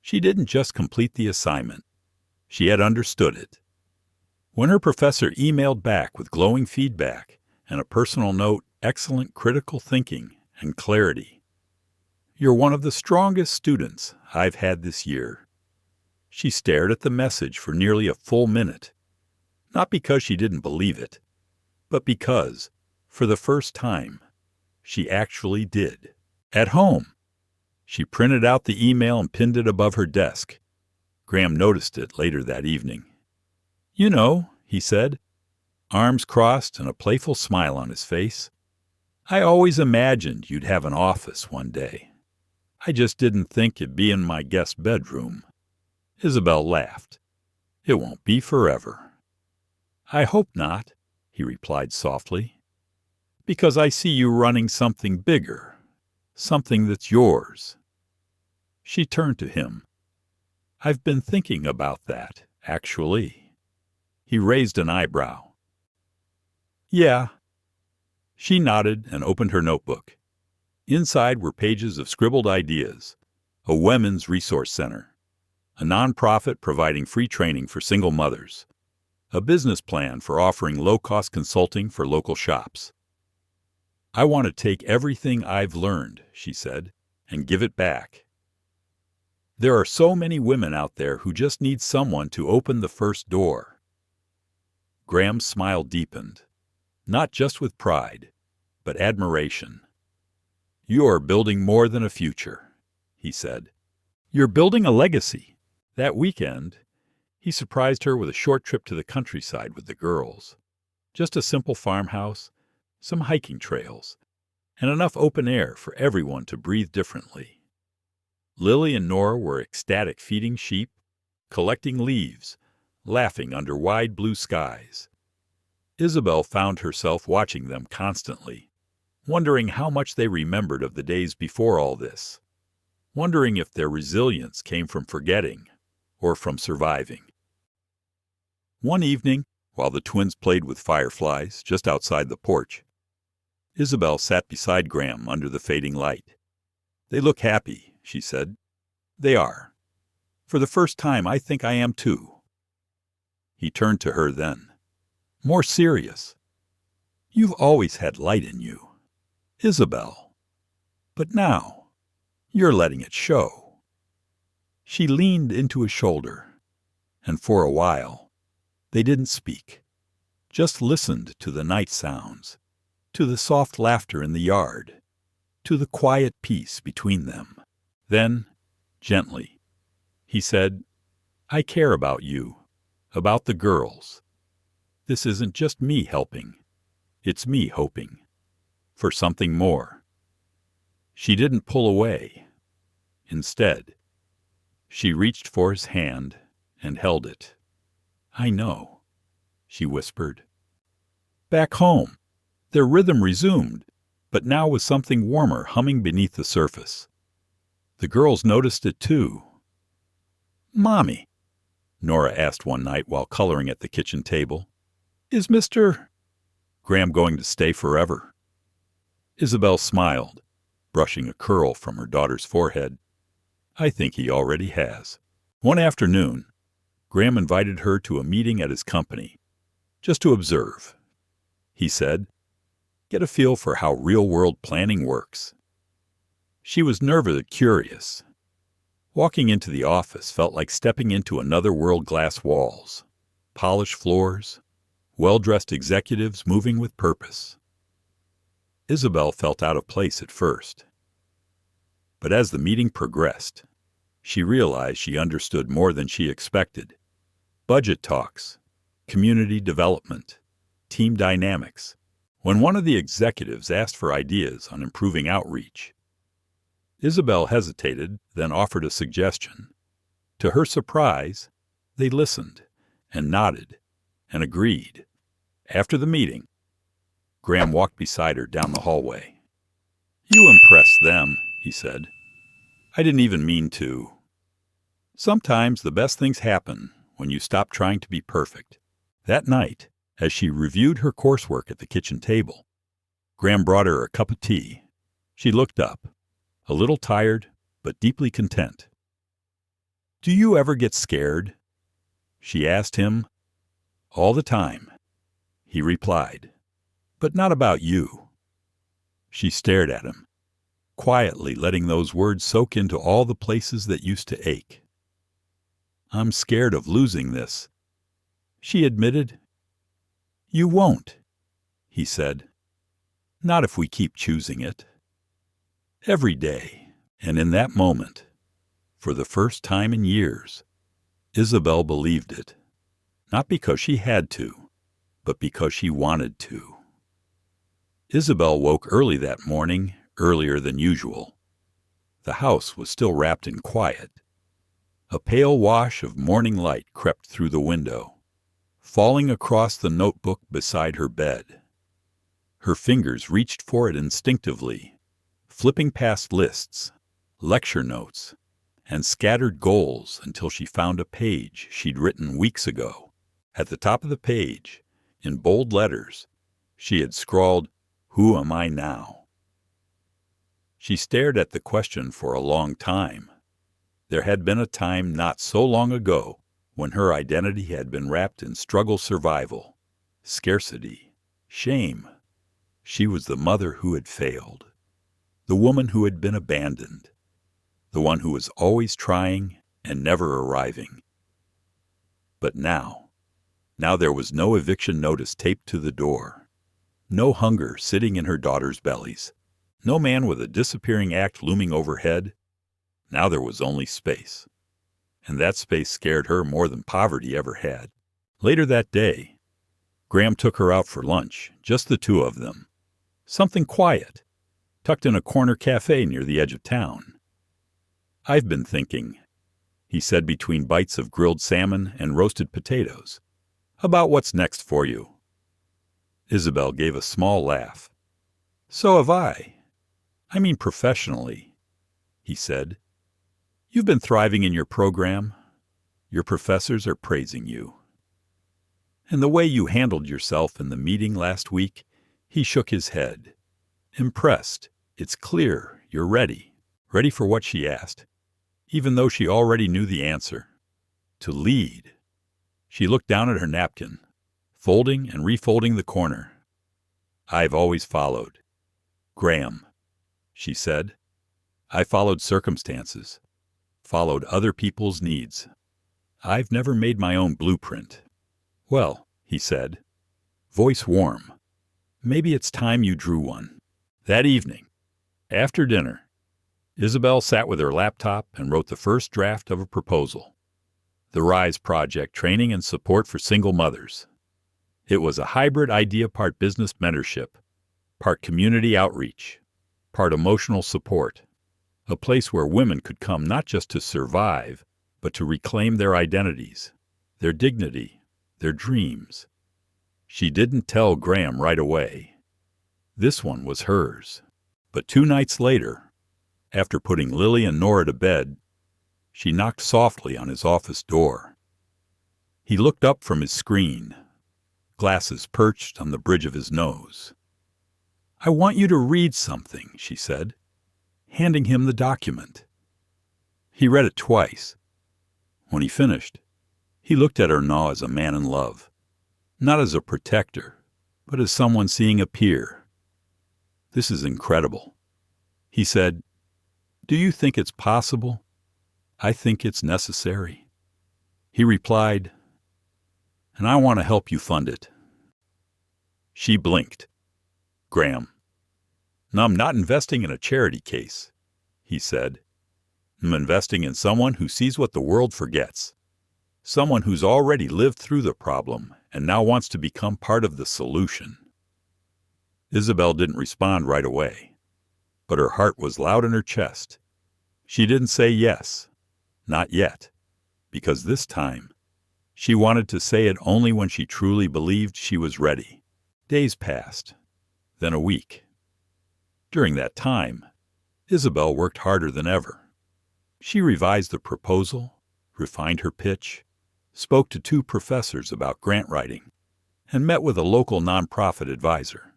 [SPEAKER 1] She didn't just complete the assignment. She had understood it. When her professor emailed back with glowing feedback and a personal note, excellent critical thinking and clarity. You're one of the strongest students I've had this year. She stared at the message for nearly a full minute, not because she didn't believe it, but because, for the first time, she actually did. At home, she printed out the email and pinned it above her desk. Graham noticed it later that evening. You know, he said, arms crossed and a playful smile on his face. I always imagined you'd have an office one day. I just didn't think it'd be in my guest bedroom. Isabel laughed. It won't be forever. I hope not, he replied softly, because I see you running something bigger, something that's yours. She turned to him. I've been thinking about that, actually. He raised an eyebrow. Yeah. She nodded and opened her notebook. Inside were pages of scribbled ideas, a women's resource center, a nonprofit providing free training for single mothers, a business plan for offering low-cost consulting for local shops. I want to take everything I've learned, she said, and give it back. There are so many women out there who just need someone to open the first door. Graham's smile deepened, not just with pride, but admiration. "You're building more than a future," he said. "You're building a legacy." That weekend, he surprised her with a short trip to the countryside with the girls. Just a simple farmhouse, some hiking trails, and enough open air for everyone to breathe differently. Lily and Nora were ecstatic feeding sheep, collecting leaves, laughing under wide blue skies. Isabel found herself watching them constantly, wondering how much they remembered of the days before all this, wondering if their resilience came from forgetting or from surviving. One evening, while the twins played with fireflies just outside the porch, Isabel sat beside Graham under the fading light. "They look happy," she said. "They are. For the first time, I think I am too." He turned to her then, more serious. "You've always had light in you, Isabel. But now, you're letting it show." She leaned into his shoulder, and for a while, they didn't speak, just listened to the night sounds, to the soft laughter in the yard, to the quiet peace between them. Then, gently, he said, "I care about you, about the girls. This isn't just me helping, it's me hoping for something more." She didn't pull away. Instead, she reached for his hand and held it. "I know," she whispered. Back home, their rhythm resumed, but now with something warmer humming beneath the surface. The girls noticed it too. "Mommy," Nora asked one night while coloring at the kitchen table, "is Mr. Graham going to stay forever?" Isabel smiled, brushing a curl from her daughter's forehead. "I think he already has." One afternoon, Graham invited her to a meeting at his company, just to observe. He said, "Get a feel for how real-world planning works." She was nervous and curious. Walking into the office felt like stepping into another world. Glass walls, polished floors, well-dressed executives moving with purpose. Isabel felt out of place at first. But as the meeting progressed, she realized she understood more than she expected. Budget talks, community development, team dynamics. When one of the executives asked for ideas on improving outreach, Isabel hesitated, then offered a suggestion. To her surprise, they listened and nodded and agreed. After the meeting, Graham walked beside her down the hallway. "You impressed them," he said. "I didn't even mean to." Sometimes the best things happen when you stop trying to be perfect. That night, as she reviewed her coursework at the kitchen table, Graham brought her a cup of tea. She looked up, a little tired, but deeply content. "Do you ever get scared?" she asked him. "All the time," he replied. "But not about you." She stared at him, quietly letting those words soak into all the places that used to ache. "I'm scared of losing this," she admitted. "You won't," he said. "Not if we keep choosing it." Every day, and in that moment, for the first time in years, Isabel believed it. Not because she had to, but because she wanted to. Isabel woke early that morning, earlier than usual. The house was still wrapped in quiet. A pale wash of morning light crept through the window, falling across the notebook beside her bed. Her fingers reached for it instinctively, flipping past lists, lecture notes, and scattered goals until she found a page she'd written weeks ago. At the top of the page, in bold letters, she had scrawled, "Who am I now?" She stared at the question for a long time. There had been a time not so long ago when her identity had been wrapped in struggle, survival, scarcity, shame. She was the mother who had failed, the woman who had been abandoned, the one who was always trying and never arriving. But now, Now there was no eviction notice taped to the door, no hunger sitting in her daughters' bellies, no man with a disappearing act looming overhead. Now there was only space. And that space scared her more than poverty ever had. Later that day, Graham took her out for lunch, just the two of them. Something quiet, tucked in a corner cafe near the edge of town. "I've been thinking," he said between bites of grilled salmon and roasted potatoes, "about what's next for you." Isabel gave a small laugh. "So have I. I mean professionally," he said. "You've been thriving in your program. Your professors are praising you. And the way you handled yourself in the meeting last week," he shook his head. "Impressed. It's clear you're ready. Ready for what she asked, even though she already knew the answer. To lead." She looked down at her napkin, folding and refolding the corner. "I've always followed. Graham," she said. "I followed circumstances, followed other people's needs. I've never made my own blueprint." "Well," he said, voice warm, "maybe it's time you drew one." That evening, after dinner, Isabel sat with her laptop and wrote the first draft of a proposal. The RISE project, training and support for single mothers. It was a hybrid idea, part business mentorship, part community outreach, part emotional support, a place where women could come not just to survive, but to reclaim their identities, their dignity, their dreams. She didn't tell Graham right away. This one was hers. But 2 nights later, after putting Lily and Nora to bed, she knocked softly on his office door. He looked up from his screen, glasses perched on the bridge of his nose. "I want you to read something," she said, handing him the document. He read it twice. When he finished, he looked at her now as a man in love, not as a protector, but as someone seeing a peer. "This is incredible," he said. "Do you think it's possible? I think it's necessary." He replied, "And I want to help you fund it." She blinked. "Graham, no, I'm not investing in a charity case," he said. "I'm investing in someone who sees what the world forgets, someone who's already lived through the problem and now wants to become part of the solution." Isabel didn't respond right away, but her heart was loud in her chest. She didn't say yes, not yet, because this time she wanted to say it only when she truly believed she was ready. Days passed, then a week. During that time, Isabel worked harder than ever. She revised the proposal, refined her pitch, spoke to 2 professors about grant writing, and met with a local nonprofit advisor.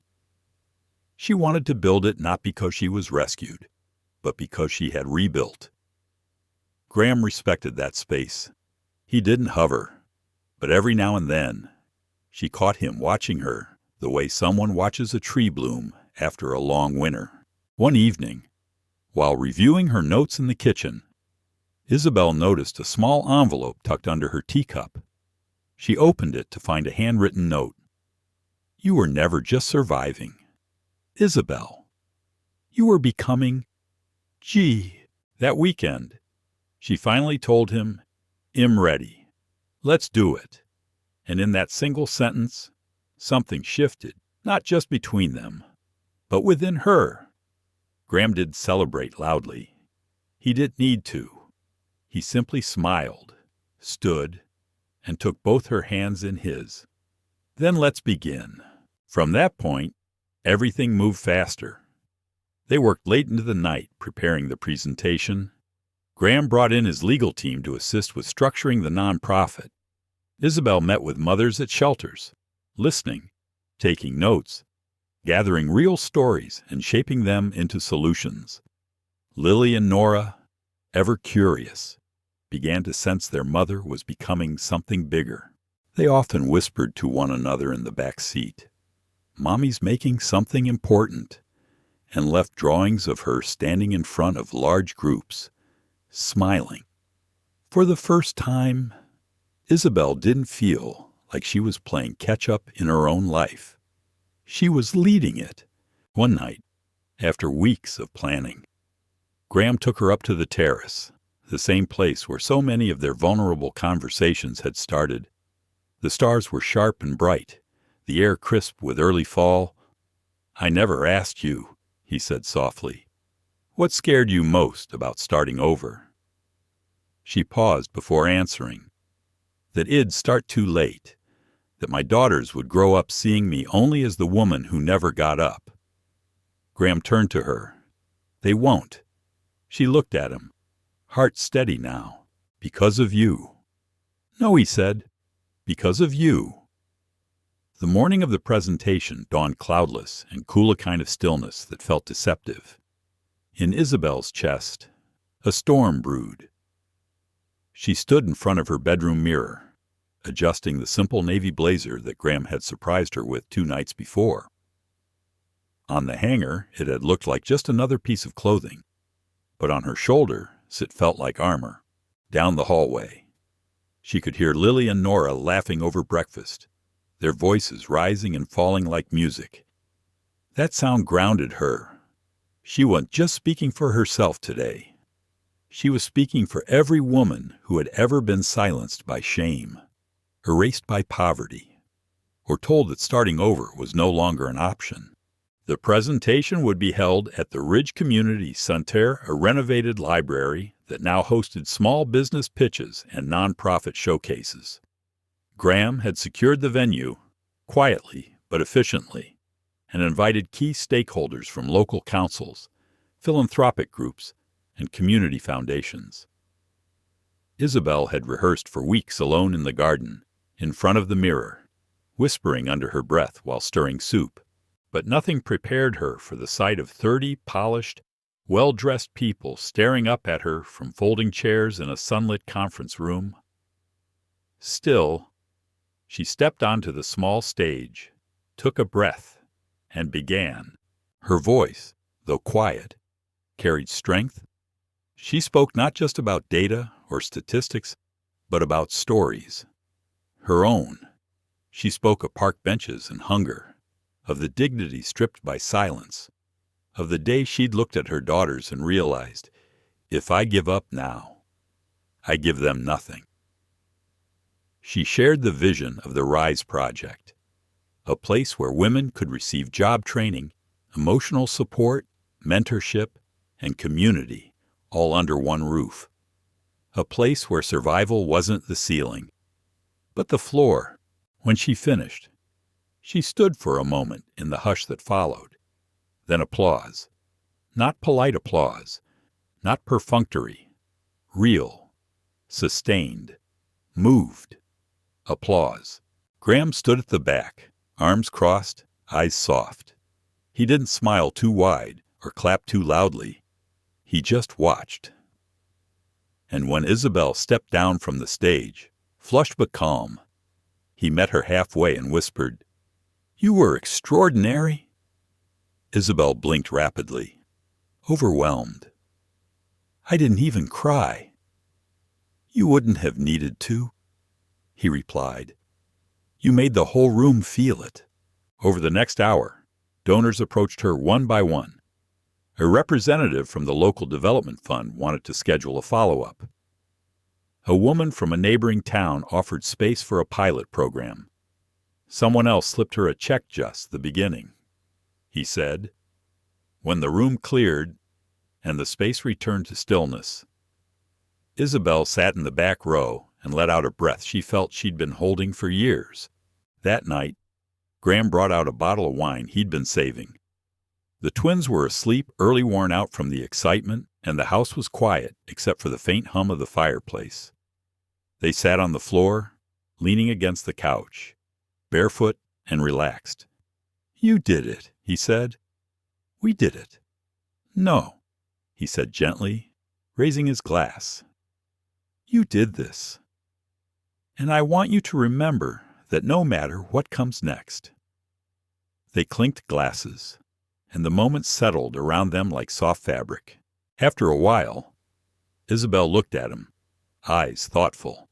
[SPEAKER 1] She wanted to build it not because she was rescued, but because she had rebuilt. Graham respected that space. He didn't hover, but every now and then, she caught him watching her the way someone watches a tree bloom after a long winter. One evening, while reviewing her notes in the kitchen, Isabel noticed a small envelope tucked under her teacup. She opened it to find a handwritten note. "You were never just surviving, Isabel. You were becoming. Gee." That weekend, she finally told him, "I'm ready. Let's do it." And in that single sentence, something shifted, not just between them, but within her. Graham didn't celebrate loudly. He didn't need to. He simply smiled, stood, and took both her hands in his. "Then let's begin." From that point, everything moved faster. They worked late into the night preparing the presentation. Graham brought in his legal team to assist with structuring the nonprofit. Isabel met with mothers at shelters, listening, taking notes, gathering real stories and shaping them into solutions. Lily and Nora, ever curious, began to sense their mother was becoming something bigger. They often whispered to one another in the back seat, "Mommy's making something important," and left drawings of her standing in front of large groups, smiling. For the first time, Isabel didn't feel like she was playing catch-up in her own life. She was leading it. One night, after weeks of planning, Graham took her up to the terrace, the same place where so many of their vulnerable conversations had started. The stars were sharp and bright, the air crisp with early fall. "I never asked you," he said softly. "What scared you most about starting over?" She paused before answering. "That it'd start too late, that my daughters would grow up seeing me only as the woman who never got up." Graham turned to her. "They won't." She looked at him, heart steady now. "Because of you." "No," he said. "Because of you." The morning of the presentation dawned cloudless and cool, a kind of stillness that felt deceptive. In Isabel's chest, a storm brewed. She stood in front of her bedroom mirror, adjusting the simple navy blazer that Graham had surprised her with 2 nights before. On the hanger, it had looked like just another piece of clothing, but on her shoulders it felt like armor. Down the hallway, she could hear Lily and Nora laughing over breakfast, their voices rising and falling like music. That sound grounded her. She wasn't just speaking for herself today. She was speaking for every woman who had ever been silenced by shame, erased by poverty, or told that starting over was no longer an option. The presentation would be held at the Ridge Community Center, a renovated library that now hosted small business pitches and nonprofit showcases. Graham had secured the venue, quietly but efficiently, and invited key stakeholders from local councils, philanthropic groups, and community foundations. Isabel had rehearsed for weeks alone in the garden, in front of the mirror, whispering under her breath while stirring soup, but nothing prepared her for the sight of 30 polished, well-dressed people staring up at her from folding chairs in a sunlit conference room. Still, she stepped onto the small stage, took a breath, and began. Her voice, though quiet, carried strength. She spoke not just about data or statistics, but about stories. Her own. She spoke of park benches and hunger, of the dignity stripped by silence, of the day she'd looked at her daughters and realized, if I give up now, I give them nothing. She shared the vision of the RISE Project, a place where women could receive job training, emotional support, mentorship, and community, all under one roof. A place where survival wasn't the ceiling, but the floor. When she finished, she stood for a moment in the hush that followed. Then applause. Not polite applause, not perfunctory, real, sustained, moved applause. Graham stood at the back, arms crossed, eyes soft. He didn't smile too wide or clap too loudly. He just watched. And when Isabel stepped down from the stage, flushed but calm, he met her halfway and whispered, "You were extraordinary." Isabel blinked rapidly, overwhelmed. "I didn't even cry." "You wouldn't have needed to," he replied. "You made the whole room feel it." Over the next hour, donors approached her one by one. A representative from the local development fund wanted to schedule a follow-up. A woman from a neighboring town offered space for a pilot program. Someone else slipped her a check just the beginning. He said, when the room cleared and the space returned to stillness, Isabel sat in the back row and let out a breath she felt she'd been holding for years. That night, Graham brought out a bottle of wine he'd been saving. The twins were asleep, early worn out from the excitement, and the house was quiet except for the faint hum of the fireplace. They sat on the floor, leaning against the couch, barefoot and relaxed. "You did it," he said. "We did it." "No," he said gently, raising his glass. "You did this. And I want you to remember that no matter what comes next." They clinked glasses, and the moment settled around them like soft fabric. After a while, Isabel looked at him, eyes thoughtful.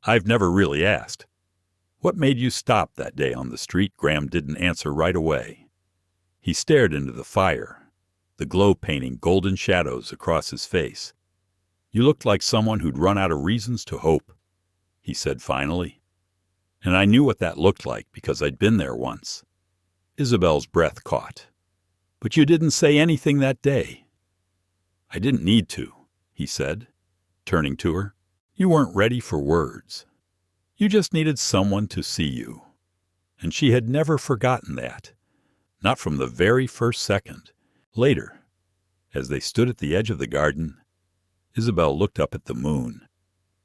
[SPEAKER 1] "I've never really asked. What made you stop that day on the street? Graham didn't answer right away. He stared into the fire, the glow painting golden shadows across his face. You looked like someone who'd run out of reasons to hope, he said finally. And I knew what that looked like because I'd been there once. Isabel's breath caught. But you didn't say anything that day. I didn't need to, he said, turning to her. You weren't ready for words. You just needed someone to see you. And she had never forgotten that. Not from the very first second. Later, as they stood at the edge of the garden, Isabel looked up at the moon,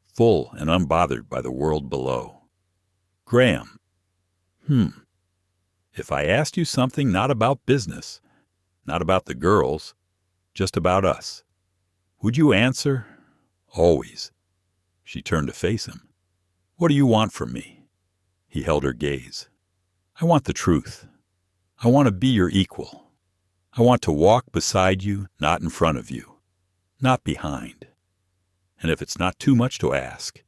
[SPEAKER 1] full and unbothered by the world below. Graham. If I asked you something not about business, not about the girls, just about us, would you answer? Always. She turned to face him. What do you want from me? He held her gaze. I want the truth. I want to be your equal. I want to walk beside you, not in front of you, not behind. And if it's not too much to ask,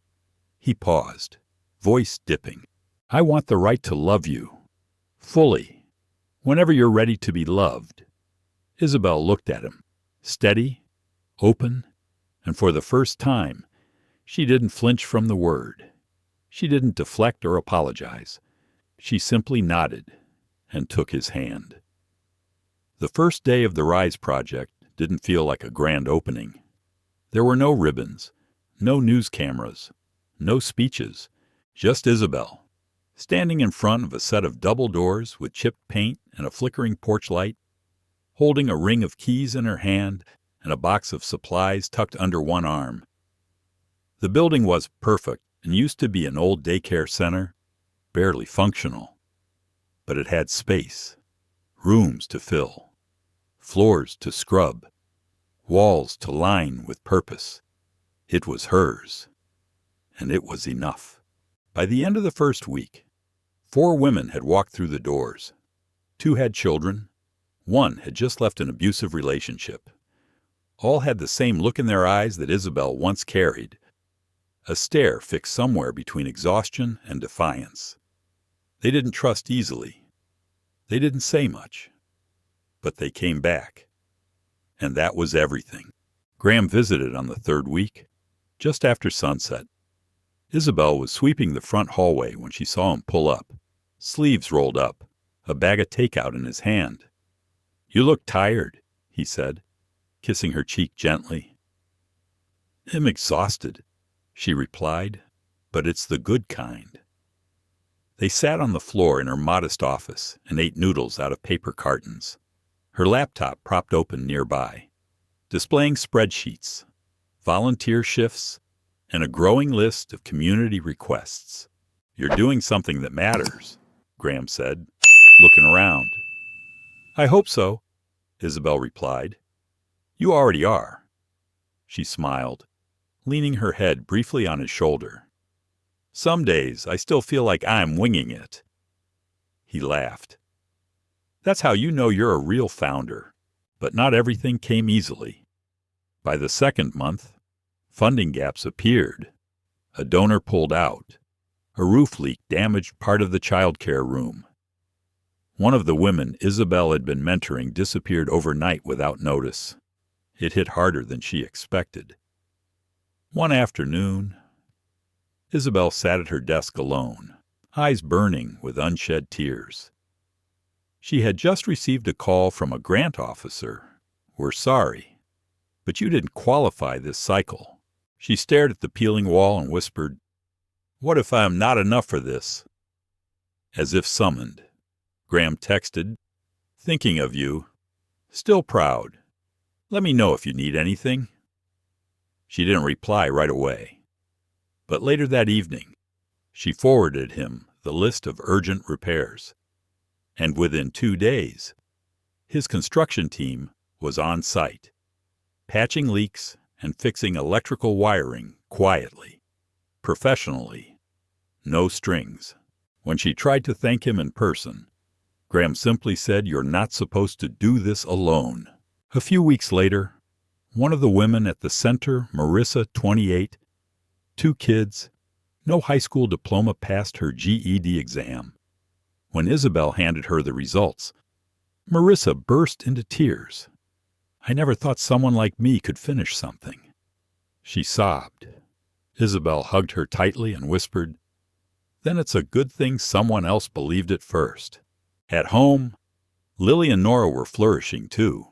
[SPEAKER 1] he paused, voice dipping. I want the right to love you, fully, whenever you're ready to be loved. Isabel looked at him, steady, open, and for the first time, she didn't flinch from the word. She didn't deflect or apologize. She simply nodded and took his hand. The first day of the Rise project didn't feel like a grand opening. There were no ribbons, no news cameras, no speeches, just Isabel, standing in front of a set of double doors with chipped paint and a flickering porch light, holding a ring of keys in her hand and a box of supplies tucked under one arm. The building was perfect and used to be an old daycare center, barely functional. But it had space, rooms to fill, floors to scrub, walls to line with purpose. It was hers, and it was enough. By the end of the first week, 4 women had walked through the doors. 2 had children. 1 had just left an abusive relationship. All had the same look in their eyes that Isabel once carried, a stare fixed somewhere between exhaustion and defiance. They didn't trust easily. They didn't say much. But they came back. And that was everything. Graham visited on the 3rd week, just after sunset. Isabel was sweeping the front hallway when she saw him pull up, sleeves rolled up, a bag of takeout in his hand. You look tired, he said, kissing her cheek gently. I'm exhausted, she replied, but it's the good kind. They sat on the floor in her modest office and ate noodles out of paper cartons, her laptop propped open nearby, displaying spreadsheets, volunteer shifts, and a growing list of community requests. You're doing something that matters, Graham said, looking around. I hope so, Isabel replied. You already are. She smiled, leaning her head briefly on his shoulder. Some days I still feel like I'm winging it. He laughed. That's how you know you're a real founder, but not everything came easily. By the 2nd month, funding gaps appeared. A donor pulled out. A roof leak damaged part of the childcare room. One of the women Isabel had been mentoring disappeared overnight without notice. It hit harder than she expected. One afternoon, Isabel sat at her desk alone, eyes burning with unshed tears. She had just received a call from a grant officer. We're sorry, but you didn't qualify this cycle. She stared at the peeling wall and whispered, What if I'm not enough for this? As if summoned, Graham texted, Thinking of you. Still proud. Let me know if you need anything. She didn't reply right away. But later that evening, she forwarded him the list of urgent repairs. And within 2 days, his construction team was on site, patching leaks and fixing electrical wiring quietly, professionally, no strings. When she tried to thank him in person, Graham simply said, You're not supposed to do this alone. A few weeks later, one of the women at the center, Marissa, 28, 2 kids, No high school diploma passed her GED exam. When Isabel handed her the results, Marissa burst into tears. "I never thought someone like me could finish something." She sobbed. Isabel hugged her tightly and whispered, "Then it's a good thing someone else believed it first." At home, Lily and Nora were flourishing too.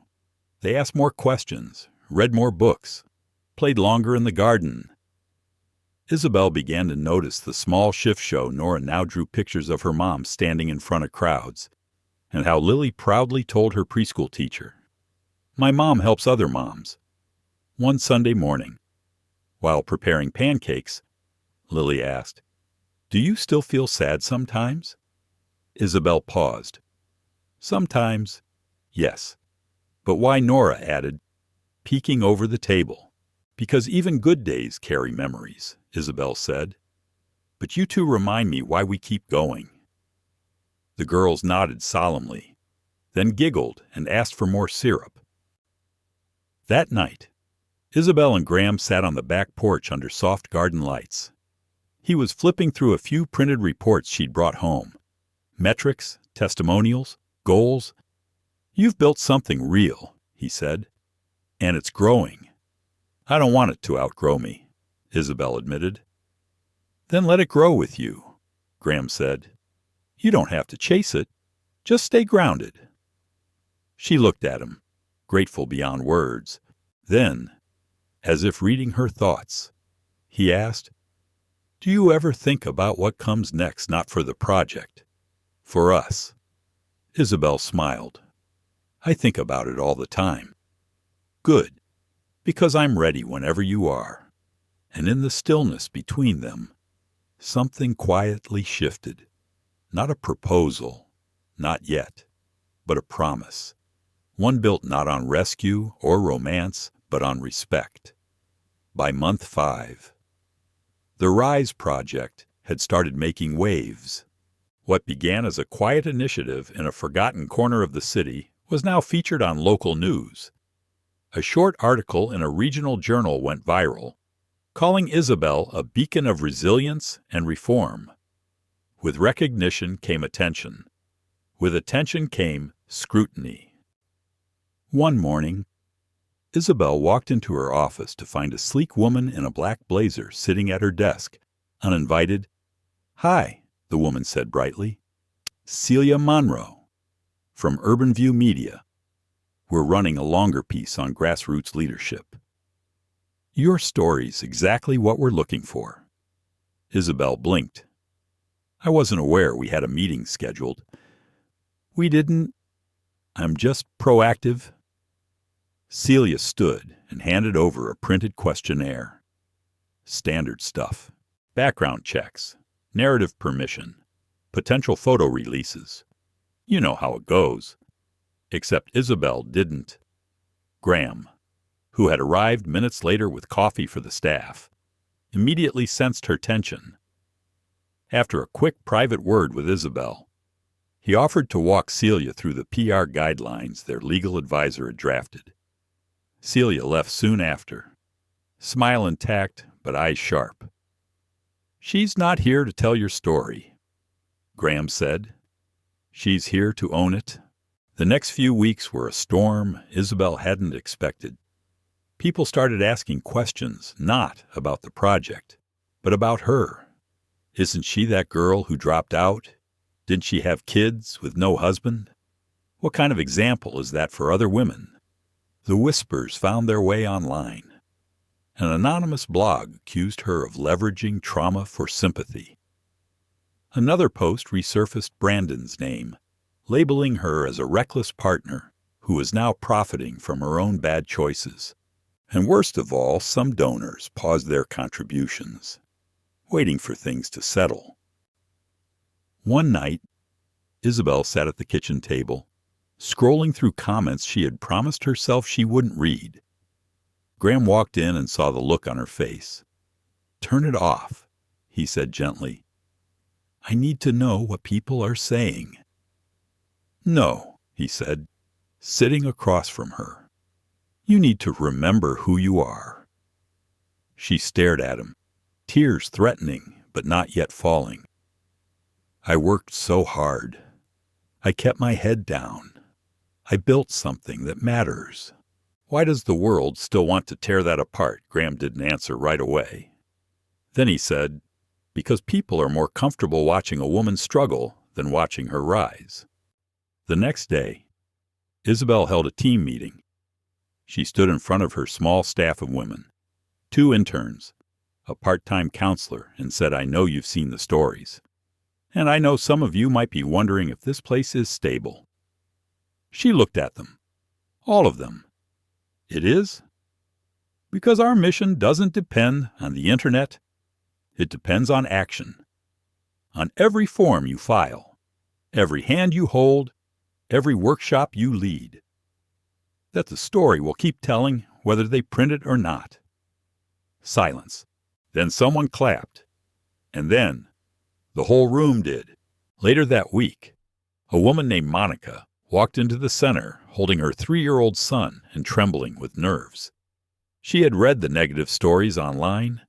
[SPEAKER 1] They asked more questions, read more books, played longer in the garden. Isabel began to notice the small shift show Nora now drew pictures of her mom standing in front of crowds, and how Lily proudly told her preschool teacher, "My mom helps other moms." One Sunday morning, while preparing pancakes, Lily asked, "Do you still feel sad sometimes?" Isabel paused. "Sometimes, yes." "But why?" Nora added, peeking over the table. "Because even good days carry memories," Isabel said. "But you two remind me why we keep going." The girls nodded solemnly, then giggled and asked for more syrup. That night, Isabel and Graham sat on the back porch under soft garden lights. He was flipping through a few printed reports she'd brought home. Metrics, testimonials, goals. "You've built something real," he said, "and it's growing." "I don't want it to outgrow me," Isabel admitted. "Then let it grow with you," Graham said. "You don't have to chase it. Just stay grounded." She looked at him, grateful beyond words. Then, as if reading her thoughts, he asked, "Do you ever think about what comes next, not for the project, for us?" Isabel smiled. "I think about it all the time." "Good, because I'm ready whenever you are." And in the stillness between them, something quietly shifted. Not a proposal, not yet, but a promise. One built not on rescue or romance, but on respect. By month 5, the Rise Project had started making waves. What began as a quiet initiative in a forgotten corner of the city was now featured on local news. A short article in a regional journal went viral, calling Isabel a beacon of resilience and reform. With recognition came attention. With attention came scrutiny. One morning, Isabel walked into her office to find a sleek woman in a black blazer sitting at her desk, uninvited. "Hi," the woman said brightly. "Celia Monroe, from Urban View Media. We're running a longer piece on grassroots leadership. Your story's exactly what we're looking for." Isabel blinked. "I wasn't aware we had a meeting scheduled." "We didn't. I'm just proactive." Celia stood and handed over a printed questionnaire. Standard stuff. Background checks, narrative permission, potential photo releases. You know how it goes. Except Isabel didn't. Graham, who had arrived minutes later with coffee for the staff, immediately sensed her tension. After a quick private word with Isabel, he offered to walk Celia through the PR guidelines their legal advisor had drafted. Celia left soon after, smile intact but eyes sharp. "She's not here to tell your story," Graham said. "She's here to own it." The next few weeks were a storm Isabel hadn't expected. People started asking questions not about the project, but about her. Isn't she that girl who dropped out? Didn't she have kids with no husband? What kind of example is that for other women? The whispers found their way online. An anonymous blog accused her of leveraging trauma for sympathy. Another post resurfaced Brandon's name, labeling her as a reckless partner who was now profiting from her own bad choices. And worst of all, some donors paused their contributions, waiting for things to settle. One night, Isabel sat at the kitchen table, scrolling through comments she had promised herself she wouldn't read. Graham walked in and saw the look on her face. "Turn it off," he said gently. "I need to know what people are saying." "No," he said, sitting across from her. "You need to remember who you are." She stared at him, tears threatening but not yet falling. I worked so hard. I kept my head down. I built something that matters. Why does the world still want to tear that apart? Graham didn't answer right away. Then he said, because people are more comfortable watching a woman struggle than watching her rise. The next day, Isabel held a team meeting. She stood in front of her small staff of women, 2 interns, a part-time counselor, and said, I know you've seen the stories. And I know some of you might be wondering if this place is stable. She looked at them, all of them. It is? Because our mission doesn't depend on the internet. It depends on action. On every form you file, every hand you hold, every workshop you lead. That the story will keep telling whether they print it or not. Silence. Then someone clapped. And then the whole room did. Later that week, a woman named Monica walked into the center holding her 3-year-old son and trembling with nerves. She had read the negative stories online,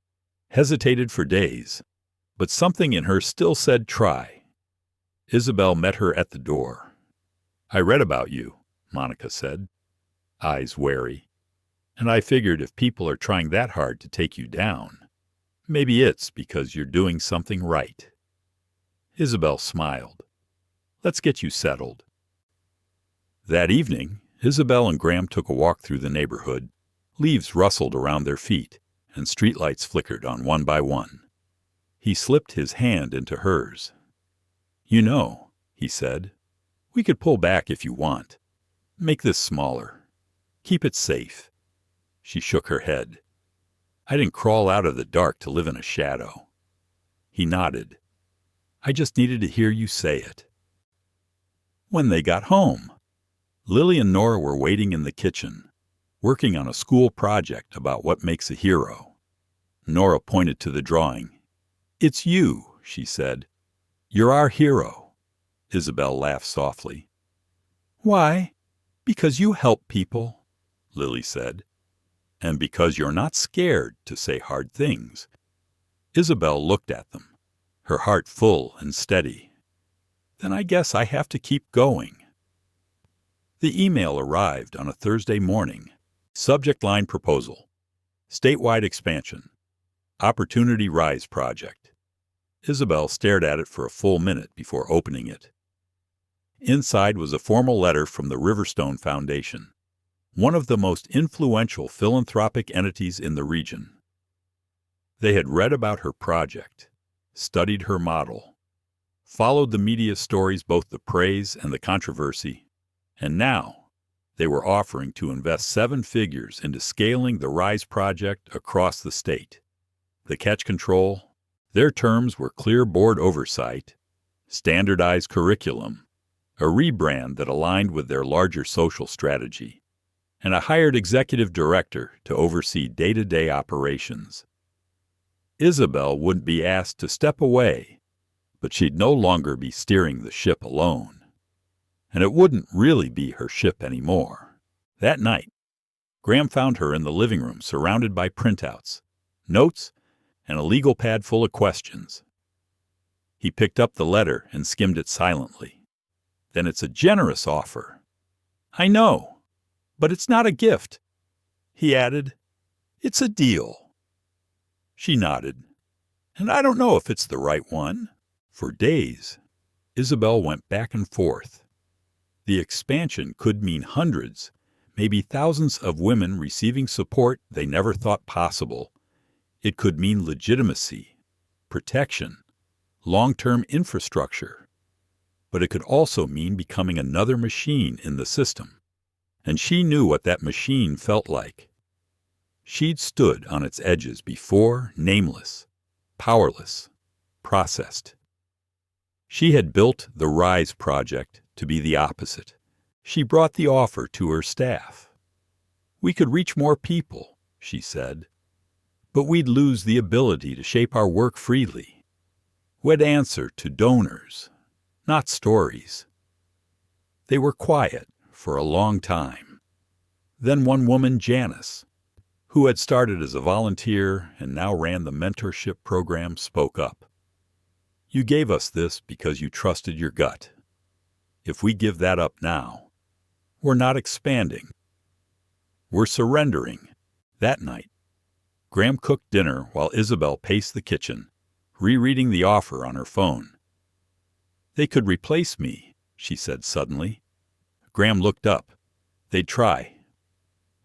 [SPEAKER 1] hesitated for days, but something in her still said try. Isabel met her at the door. I read about you, Monica said, eyes wary, and I figured if people are trying that hard to take you down, maybe it's because you're doing something right. Isabel smiled. Let's get you settled. That evening, Isabel and Graham took a walk through the neighborhood. Leaves rustled around their feet, and streetlights flickered on one by one. He slipped his hand into hers. You know, he said, we could pull back if you want. Make this smaller. Keep it safe. She shook her head. I didn't crawl out of the dark to live in a shadow. He nodded. I just needed to hear you say it. When they got home, Lily and Nora were waiting in the kitchen, working on a school project about what makes a hero. Nora pointed to the drawing. It's you, she said. You're our hero. Isabel laughed softly. Why? Because you help people, Lily said. And because you're not scared to say hard things. Isabel looked at them, her heart full and steady. Then I guess I have to keep going. The email arrived on a Thursday morning. Subject line proposal. Statewide expansion. Opportunity Rise Project. Isabel stared at it for a full minute before opening it. Inside was a formal letter from the Riverstone Foundation, one of the most influential philanthropic entities in the region. They had read about her project, studied her model, followed the media stories, both the praise and the controversy, and now they were offering to invest 7 figures into scaling the Rise project across the state. The catch control, their terms were clear board oversight, standardized curriculum, a rebrand that aligned with their larger social strategy, and a hired executive director to oversee day-to-day operations. Isabel wouldn't be asked to step away, but she'd no longer be steering the ship alone. And it wouldn't really be her ship anymore. That night, Graham found her in the living room surrounded by printouts, notes, and a legal pad full of questions. He picked up the letter and skimmed it silently. Then it's a generous offer. I know, but it's not a gift. He added, it's a deal. She nodded, and I don't know if it's the right one. For days, Isabel went back and forth. The expansion could mean hundreds, maybe thousands of women receiving support they never thought possible. It could mean legitimacy, protection, long-term infrastructure. But it could also mean becoming another machine in the system. And she knew what that machine felt like. She'd stood on its edges before, nameless, powerless, processed. She had built the Rise project to be the opposite. She brought the offer to her staff. We could reach more people, she said, but we'd lose the ability to shape our work freely. We'd answer to donors, not stories. They were quiet for a long time. Then one woman, Janice, who had started as a volunteer and now ran the mentorship program, spoke up. You gave us this because you trusted your gut. If we give that up now, we're not expanding. We're surrendering. That night, Graham cooked dinner while Isabel paced the kitchen, rereading the offer on her phone. They could replace me, she said suddenly. Graham looked up. They'd try.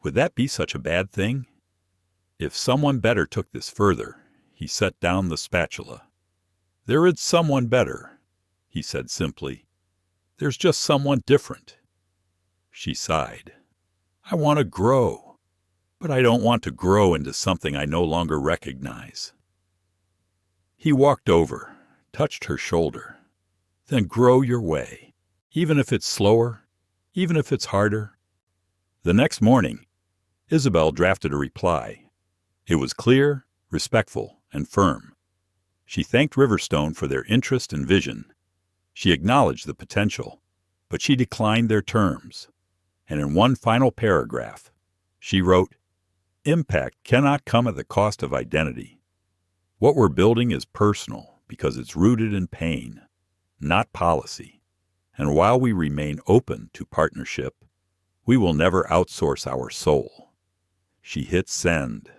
[SPEAKER 1] Would that be such a bad thing? If someone better took this further, he set down the spatula. There is someone better, he said simply. There's just someone different. She sighed. I want to grow, but I don't want to grow into something I no longer recognize. He walked over, touched her shoulder. Then grow your way, even if it's slower, even if it's harder. The next morning, Isabel drafted a reply. It was clear, respectful, and firm. She thanked Riverstone for their interest and vision. She acknowledged the potential, but she declined their terms. And in one final paragraph, she wrote, Impact cannot come at the cost of identity. What we're building is personal because it's rooted in pain, not policy. And while we remain open to partnership, we will never outsource our soul. She hit send,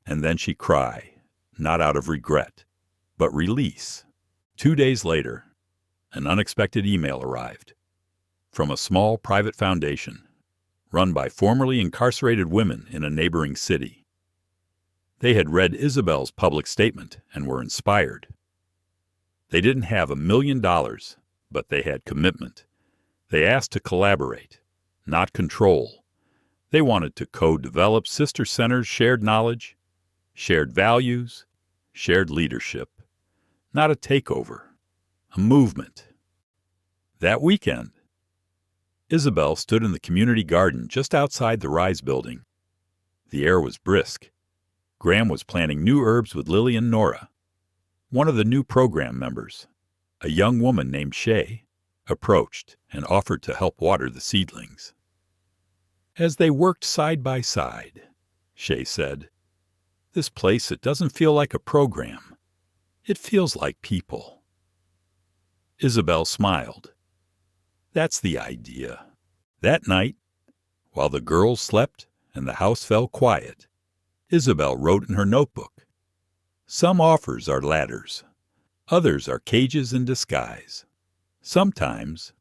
[SPEAKER 1] and then she cried, not out of regret, but release. 2 days later, an unexpected email arrived from a small private foundation run by formerly incarcerated women in a neighboring city. They had read Isabel's public statement and were inspired. They didn't have $1 million, but they had commitment. They asked to collaborate, not control. They wanted to co-develop sister centers' shared knowledge, shared values, shared leadership. Not a takeover, a movement. That weekend, Isabel stood in the community garden just outside the Rise building. The air was brisk. Graham was planting new herbs with Lily and Nora. One of the new program members, a young woman named Shay, approached and offered to help water the seedlings. As they worked side by side, Shay said, This place, it doesn't feel like a program. It feels like people. Isabel smiled. That's the idea. That night, while the girls slept and the house fell quiet, Isabel wrote in her notebook, Some offers are ladders. Others are cages in disguise. Sometimes,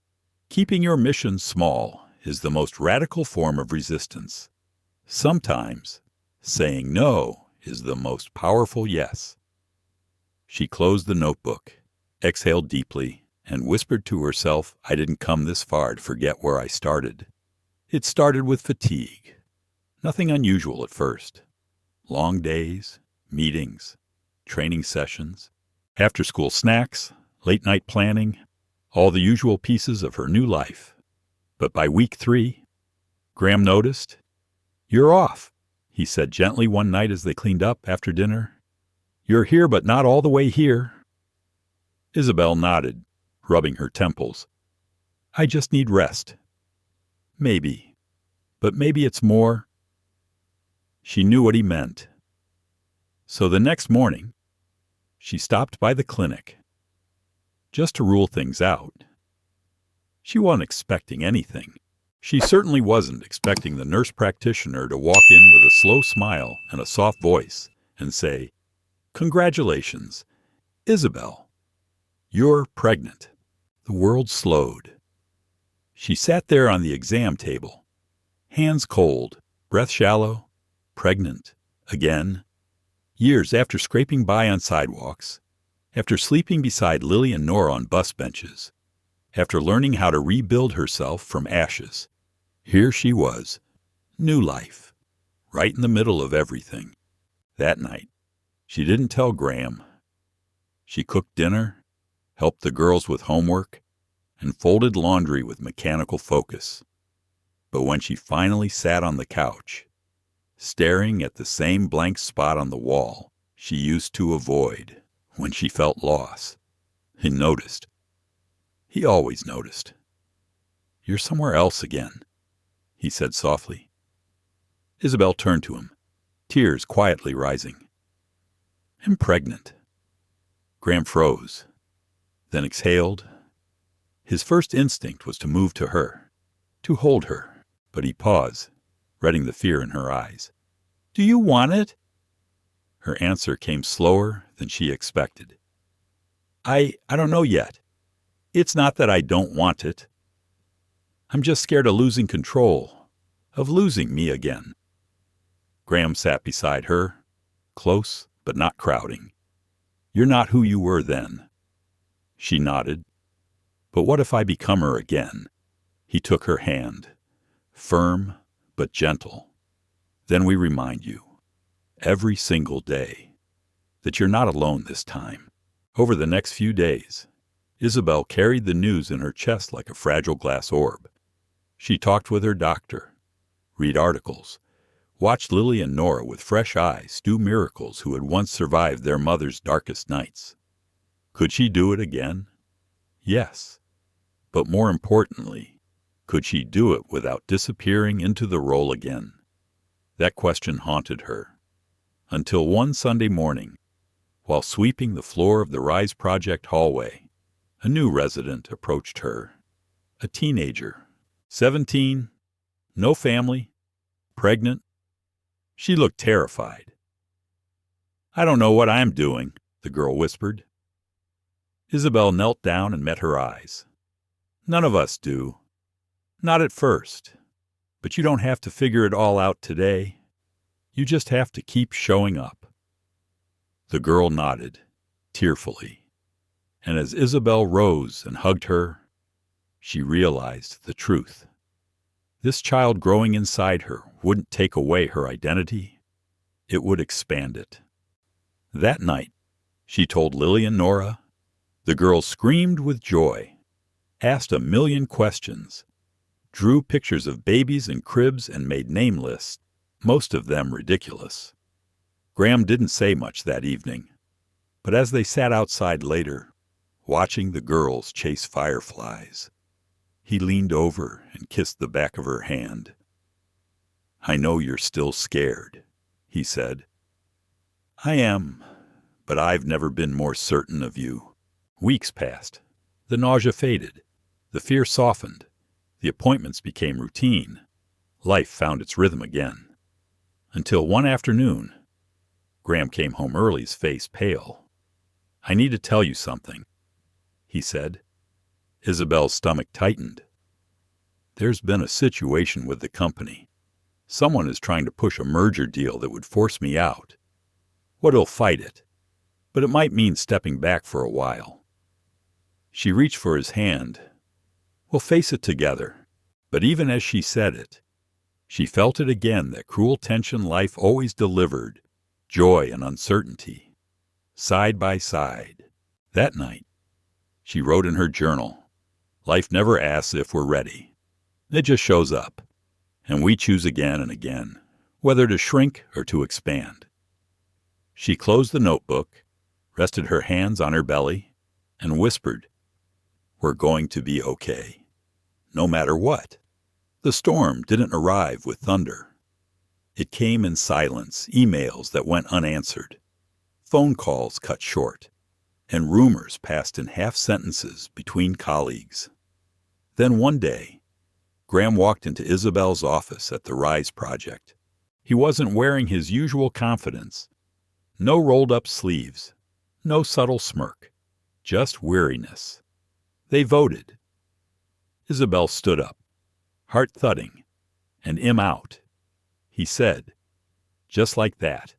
[SPEAKER 1] keeping your mission small is the most radical form of resistance. Sometimes, saying no is the most powerful yes. She closed the notebook, exhaled deeply, and whispered to herself, I didn't come this far to forget where I started. It started with fatigue. Nothing unusual at first. Long days, meetings, training sessions, after-school snacks, late-night planning, all the usual pieces of her new life. But by week 3, Graham noticed, You're off, he said gently one night as they cleaned up after dinner. You're here, but not all the way here. Isabel nodded, rubbing her temples. I just need rest. Maybe. But maybe it's more. She knew what he meant. So the next morning, she stopped by the clinic, just to rule things out. She wasn't expecting anything. She certainly wasn't expecting the nurse practitioner to walk in with a slow smile and a soft voice and say, Congratulations, Isabel, you're pregnant. The world slowed. She sat there on the exam table, hands cold, breath shallow, pregnant, again. Years after scraping by on sidewalks, after sleeping beside Lily and Nora on bus benches, after learning how to rebuild herself from ashes, here she was, new life, right in the middle of everything. That night, she didn't tell Graham. She cooked dinner, helped the girls with homework, and folded laundry with mechanical focus. But when she finally sat on the couch, staring at the same blank spot on the wall she used to avoid when she felt loss, he noticed. He always noticed. You're somewhere else again, he said softly. Isabel turned to him, tears quietly rising. I'm pregnant. Graham froze. then exhaled. His first instinct was to move to her, to hold her, but he paused, reading the fear in her eyes. "Do you want it?" Her answer came slower than she expected. I don't know yet. It's not that I don't want it. I'm just scared of losing control, of losing me again." Graham sat beside her, close but not crowding. "You're not who you were then." She nodded. "But what if I become her again?" He took her hand, firm but gentle. "Then we remind you, every single day, that you're not alone this time." Over the next few days, Isabel carried the news in her chest like a fragile glass orb. She talked with her doctor, read articles, watched Lily and Nora with fresh eyes do miracles who had once survived their mother's darkest nights. Could she do it again? Yes. But more importantly, could she do it without disappearing into the role again? That question haunted her. Until one Sunday morning, while sweeping the floor of the Rise Project hallway, a new resident approached her. A teenager, 17, no family, pregnant. She looked terrified. "I don't know what I'm doing," the girl whispered. Isabel knelt down and met her eyes. "None of us do. Not at first. But you don't have to figure it all out today. You just have to keep showing up." The girl nodded, tearfully. And as Isabel rose and hugged her, she realized the truth. This child growing inside her wouldn't take away her identity. It would expand it. That night, she told Lily and Nora. The girls screamed with joy, asked a million questions, drew pictures of babies in cribs and made name lists, most of them ridiculous. Graham didn't say much that evening, but as they sat outside later, watching the girls chase fireflies, he leaned over and kissed the back of her hand. "I know you're still scared," he said. "I am, but I've never been more certain of you." Weeks passed. The nausea faded. The fear softened. The appointments became routine. Life found its rhythm again. Until one afternoon, Graham came home early, his face pale. "I need to tell you something," he said. Isabel's stomach tightened. "There's been a situation with the company. Someone is trying to push a merger deal that would force me out. What'll fight it, but it might mean stepping back for a while." She reached for his hand. "We'll face it together." But even as she said it, she felt it again, that cruel tension life always delivered, joy and uncertainty, side by side. That night, she wrote in her journal, "Life never asks if we're ready. It just shows up, and we choose again and again, whether to shrink or to expand." She closed the notebook, rested her hands on her belly, and whispered, "We're going to be okay, no matter what." The storm didn't arrive with thunder. It came in silence, emails that went unanswered, phone calls cut short, and rumors passed in half sentences between colleagues. Then one day, Graham walked into Isabel's office at the Rise Project. He wasn't wearing his usual confidence. No rolled-up sleeves, no subtle smirk, just weariness. They voted. Isabel stood up, heart thudding, and "I'm out," he said, just like that.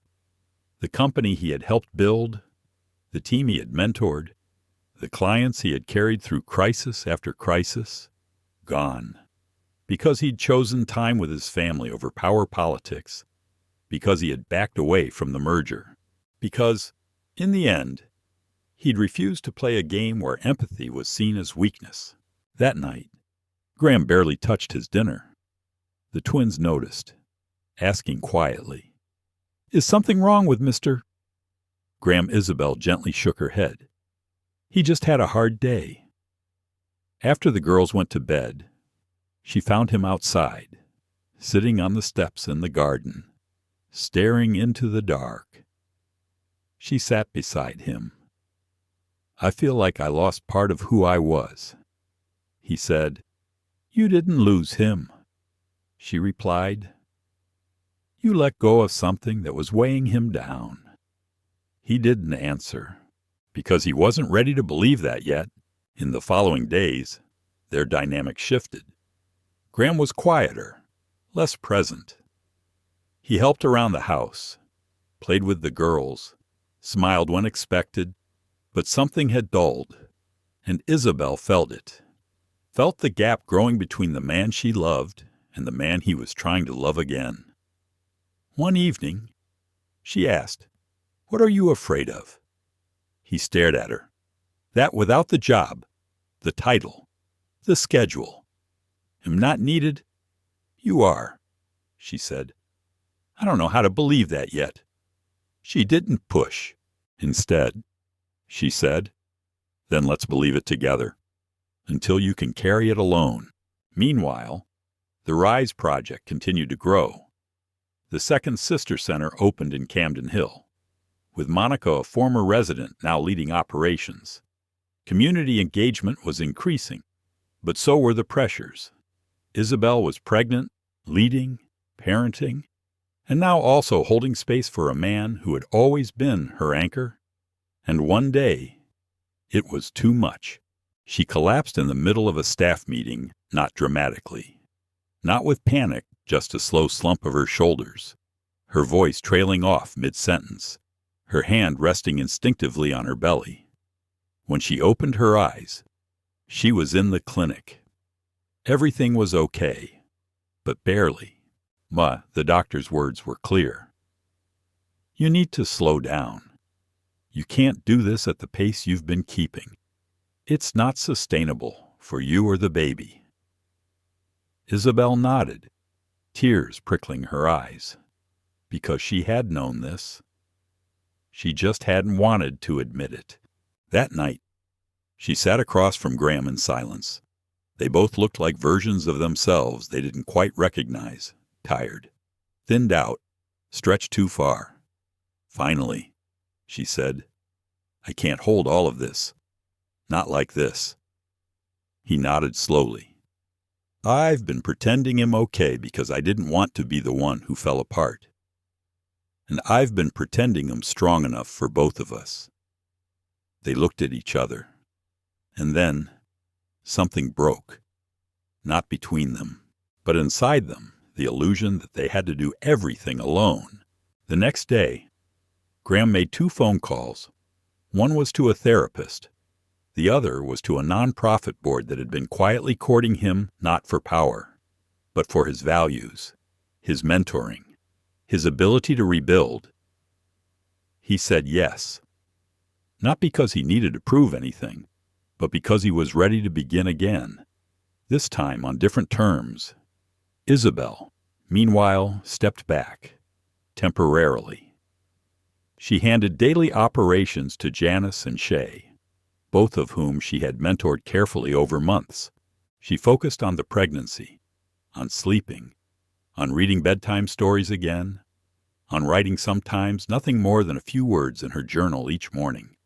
[SPEAKER 1] The company he had helped build, the team he had mentored, the clients he had carried through crisis after crisis, gone. Because he'd chosen time with his family over power politics, because he had backed away from the merger, because, in the end, he'd refused to play a game where empathy was seen as weakness. That night, Graham barely touched his dinner. The twins noticed, asking quietly, "Is something wrong with Mr.?" Isabel gently shook her head. "He just had a hard day." After the girls went to bed, she found him outside, sitting on the steps in the garden, staring into the dark. She sat beside him. I feel like I lost part of who I was. He said, You didn't lose him. She replied, You let go of something that was weighing him down. He didn't answer, because he wasn't ready to believe that yet. In the following days, their dynamic shifted. Graham was quieter, less present. He helped around the house, played with the girls, smiled when expected, but something had dulled, and Isabel felt it. Felt the gap growing between the man she loved and the man he was trying to love again. One evening, she asked, What are you afraid of? He stared at her. That without the job, the title, the schedule. Am not needed? You are, she said. I don't know how to believe that yet. She didn't push. Instead, she said, Then let's believe it together, until you can carry it alone. Meanwhile, the RISE project continued to grow. The second sister center opened in Camden Hill, with Monica, a former resident, now leading operations. Community engagement was increasing, but so were the pressures. Isabel was pregnant, leading, parenting, and now also holding space for a man who had always been her anchor. And one day, it was too much. She collapsed in the middle of a staff meeting, not dramatically. Not with panic, just a slow slump of her shoulders, her voice trailing off mid-sentence, her hand resting instinctively on her belly. When she opened her eyes, she was in the clinic. Everything was okay, but barely. The doctor's words were clear. You need to slow down. You can't do this at the pace you've been keeping. It's not sustainable for you or the baby. Isabel nodded, tears prickling her eyes, because she had known this. She just hadn't wanted to admit it. That night, she sat across from Graham in silence. They both looked like versions of themselves they didn't quite recognize, tired, thinned out, stretched too far. Finally, she said, I can't hold all of this. Not like this. He nodded slowly. I've been pretending him okay because I didn't want to be the one who fell apart. And I've been pretending I'm strong enough for both of us. They looked at each other. And then, something broke. Not between them, but inside them, the illusion that they had to do everything alone. The next day, Graham made 2 phone calls. One was to a therapist. The other was to a nonprofit board that had been quietly courting him not for power, but for his values, his mentoring, his ability to rebuild. He said yes, not because he needed to prove anything, but because he was ready to begin again, this time on different terms. Isabel, meanwhile, stepped back, temporarily. She handed daily operations to Janice and Shay, both of whom she had mentored carefully over months. She focused on the pregnancy, on sleeping, on reading bedtime stories again, on writing sometimes nothing more than a few words in her journal each morning.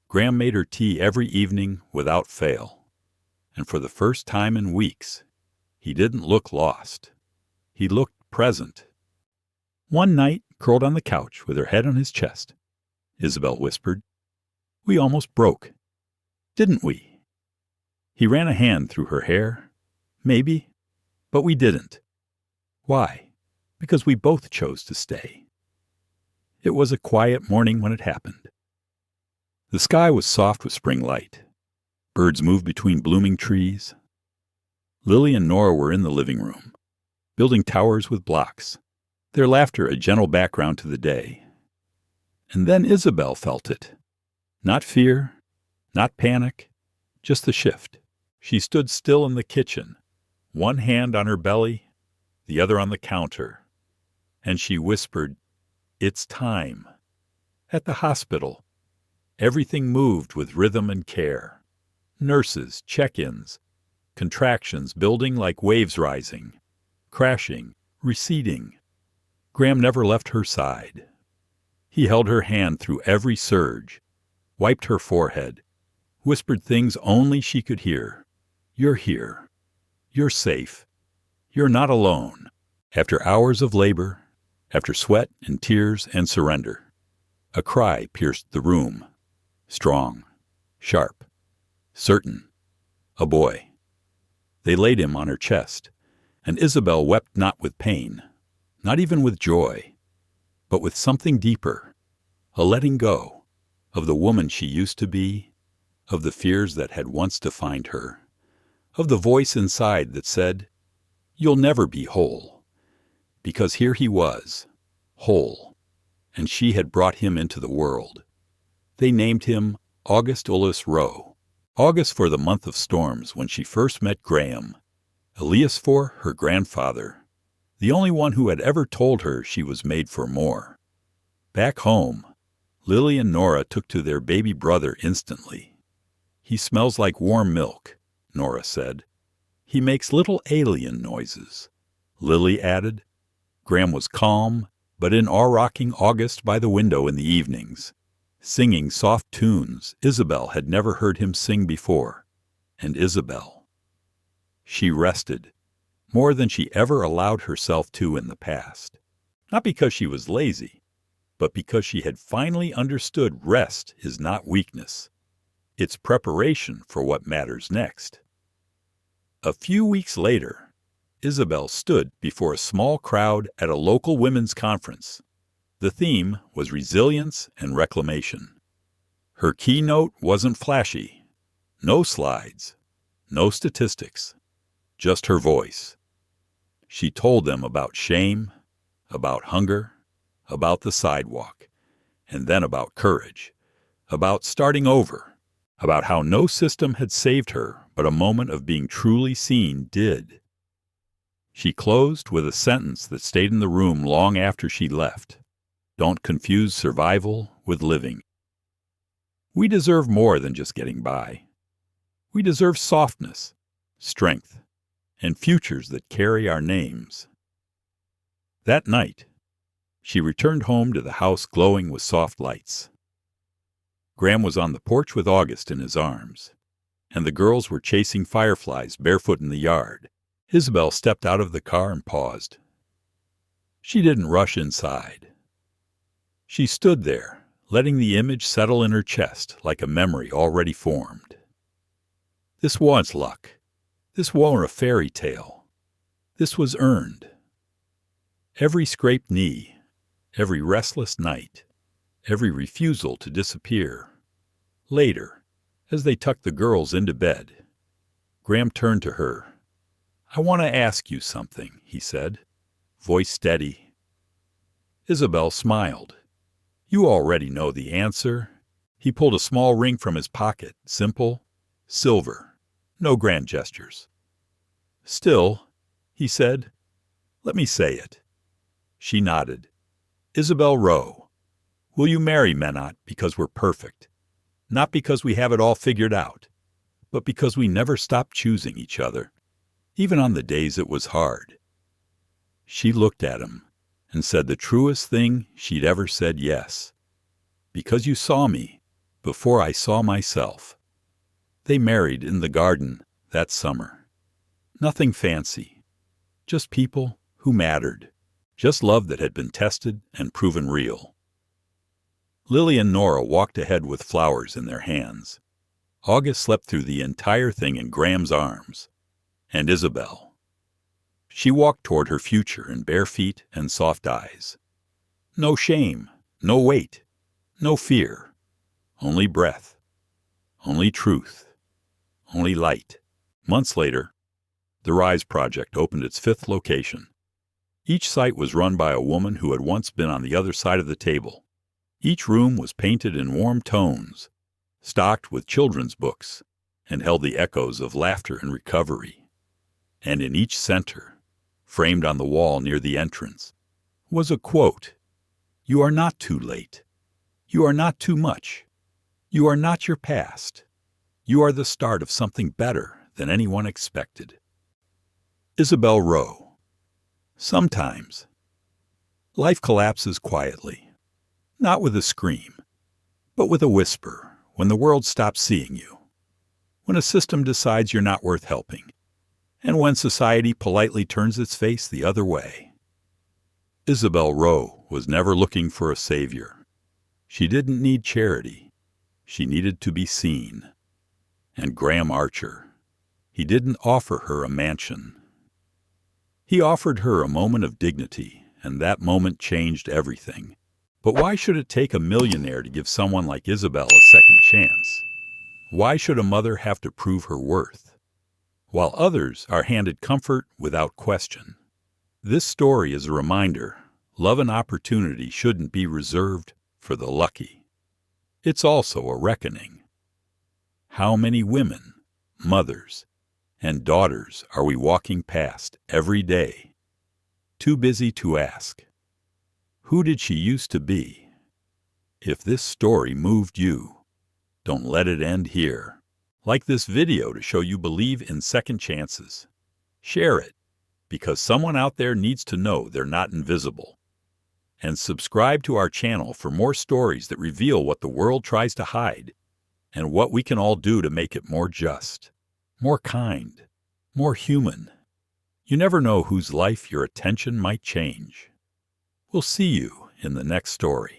[SPEAKER 1] Graham made her tea every evening without fail, and for the first time in weeks, he didn't look lost. He looked present. One night, curled on the couch with her head on his chest, Isabel whispered, We almost broke, didn't we? He ran a hand through her hair. Maybe, but we didn't. Why? Because we both chose to stay. It was a quiet morning when it happened. The sky was soft with spring light. Birds moved between blooming trees. Lily and Nora were in the living room, building towers with blocks, their laughter a gentle background to the day. And then Isabel felt it. Not fear, not panic, just the shift. She stood still in the kitchen, one hand on her belly, the other on the counter, and she whispered, It's time. At the hospital, everything moved with rhythm and care. Nurses, check-ins, contractions building like waves rising, crashing, receding. Graham never left her side. He held her hand through every surge, wiped her forehead, whispered things only she could hear. You're here. You're safe. You're not alone. After hours of labor, after sweat and tears and surrender, a cry pierced the room. Strong, sharp, certain. A boy. They laid him on her chest, and Isabel wept not with pain, not even with joy, but with something deeper, a letting go of the woman she used to be, of the fears that had once defined her, of the voice inside that said, "You'll never be whole," because here he was, whole, and she had brought him into the world. They named him August Ullis Rowe, August for the month of storms when she first met Graham, Elias for her grandfather, the only one who had ever told her she was made for more. Back home, Lily and Nora took to their baby brother instantly. He smells like warm milk, Nora said. He makes little alien noises, Lily added. Graham was calm, but in awe-rocking August by the window in the evenings, singing soft tunes Isabel had never heard him sing before. And Isabel. She rested, more than she ever allowed herself to in the past. Not because she was lazy, but because she had finally understood rest is not weakness. It's preparation for what matters next. A few weeks later, Isabel stood before a small crowd at a local women's conference. The theme was resilience and reclamation. Her keynote wasn't flashy. No slides, no statistics, just her voice. She told them about shame, about hunger, about the sidewalk, and then about courage, about starting over, about how no system had saved her, but a moment of being truly seen did. She closed with a sentence that stayed in the room long after she left. Don't confuse survival with living. We deserve more than just getting by. We deserve softness, strength, and futures that carry our names. That night, she returned home to the house glowing with soft lights. Graham was on the porch with August in his arms, and the girls were chasing fireflies barefoot in the yard. Isabel stepped out of the car and paused. She didn't rush inside. She stood there, letting the image settle in her chest like a memory already formed. This was luck. This were a fairy tale. This was earned. Every scraped knee, every restless night, every refusal to disappear. Later, as they tucked the girls into bed, Graham turned to her. "I want to ask you something," he said, voice steady. Isabel smiled. "You already know the answer." He pulled a small ring from his pocket, simple, silver, no grand gestures. "Still," he said, "let me say it." She nodded. "Isabel Rowe, will you marry Menot because we're perfect? Not because we have it all figured out, but because we never stopped choosing each other, even on the days it was hard." She looked at him and said the truest thing she'd ever said yes. "Because you saw me before I saw myself." They married in the garden that summer. Nothing fancy, just people who mattered, just love that had been tested and proven real. Lily and Nora walked ahead with flowers in their hands. August slept through the entire thing in Graham's arms. And Isabel. She walked toward her future in bare feet and soft eyes. No shame, no weight, no fear, only breath, only truth, only light. Months later, the Rise Project opened its 5th location. Each site was run by a woman who had once been on the other side of the table. Each room was painted in warm tones, stocked with children's books, and held the echoes of laughter and recovery. And in each center, framed on the wall near the entrance, was a quote. "You are not too late. You are not too much. You are not your past. You are the start of something better than anyone expected." Isabel Rowe. Sometimes, life collapses quietly, not with a scream, but with a whisper when the world stops seeing you. when a system decides you're not worth helping, and when society politely turns its face the other way. Isabel Rowe was never looking for a savior. She didn't need charity. She needed to be seen. And Graham Archer, he didn't offer her a mansion. He offered her a moment of dignity, and that moment changed everything. But why should it take a millionaire to give someone like Isabel a second chance? Why should a mother have to prove her worth, while others are handed comfort without question? This story is a reminder: love and opportunity shouldn't be reserved for the lucky. It's also a reckoning. How many women, mothers, and daughters are we walking past every day, too busy to ask, who did she used to be? If this story moved you, don't let it end here. Like this video to show you believe in second chances. Share it, because someone out there needs to know they're not invisible. And subscribe to our channel for more stories that reveal what the world tries to hide and what we can all do to make it more just, more kind, more human. You never know whose life your attention might change. We'll see you in the next story.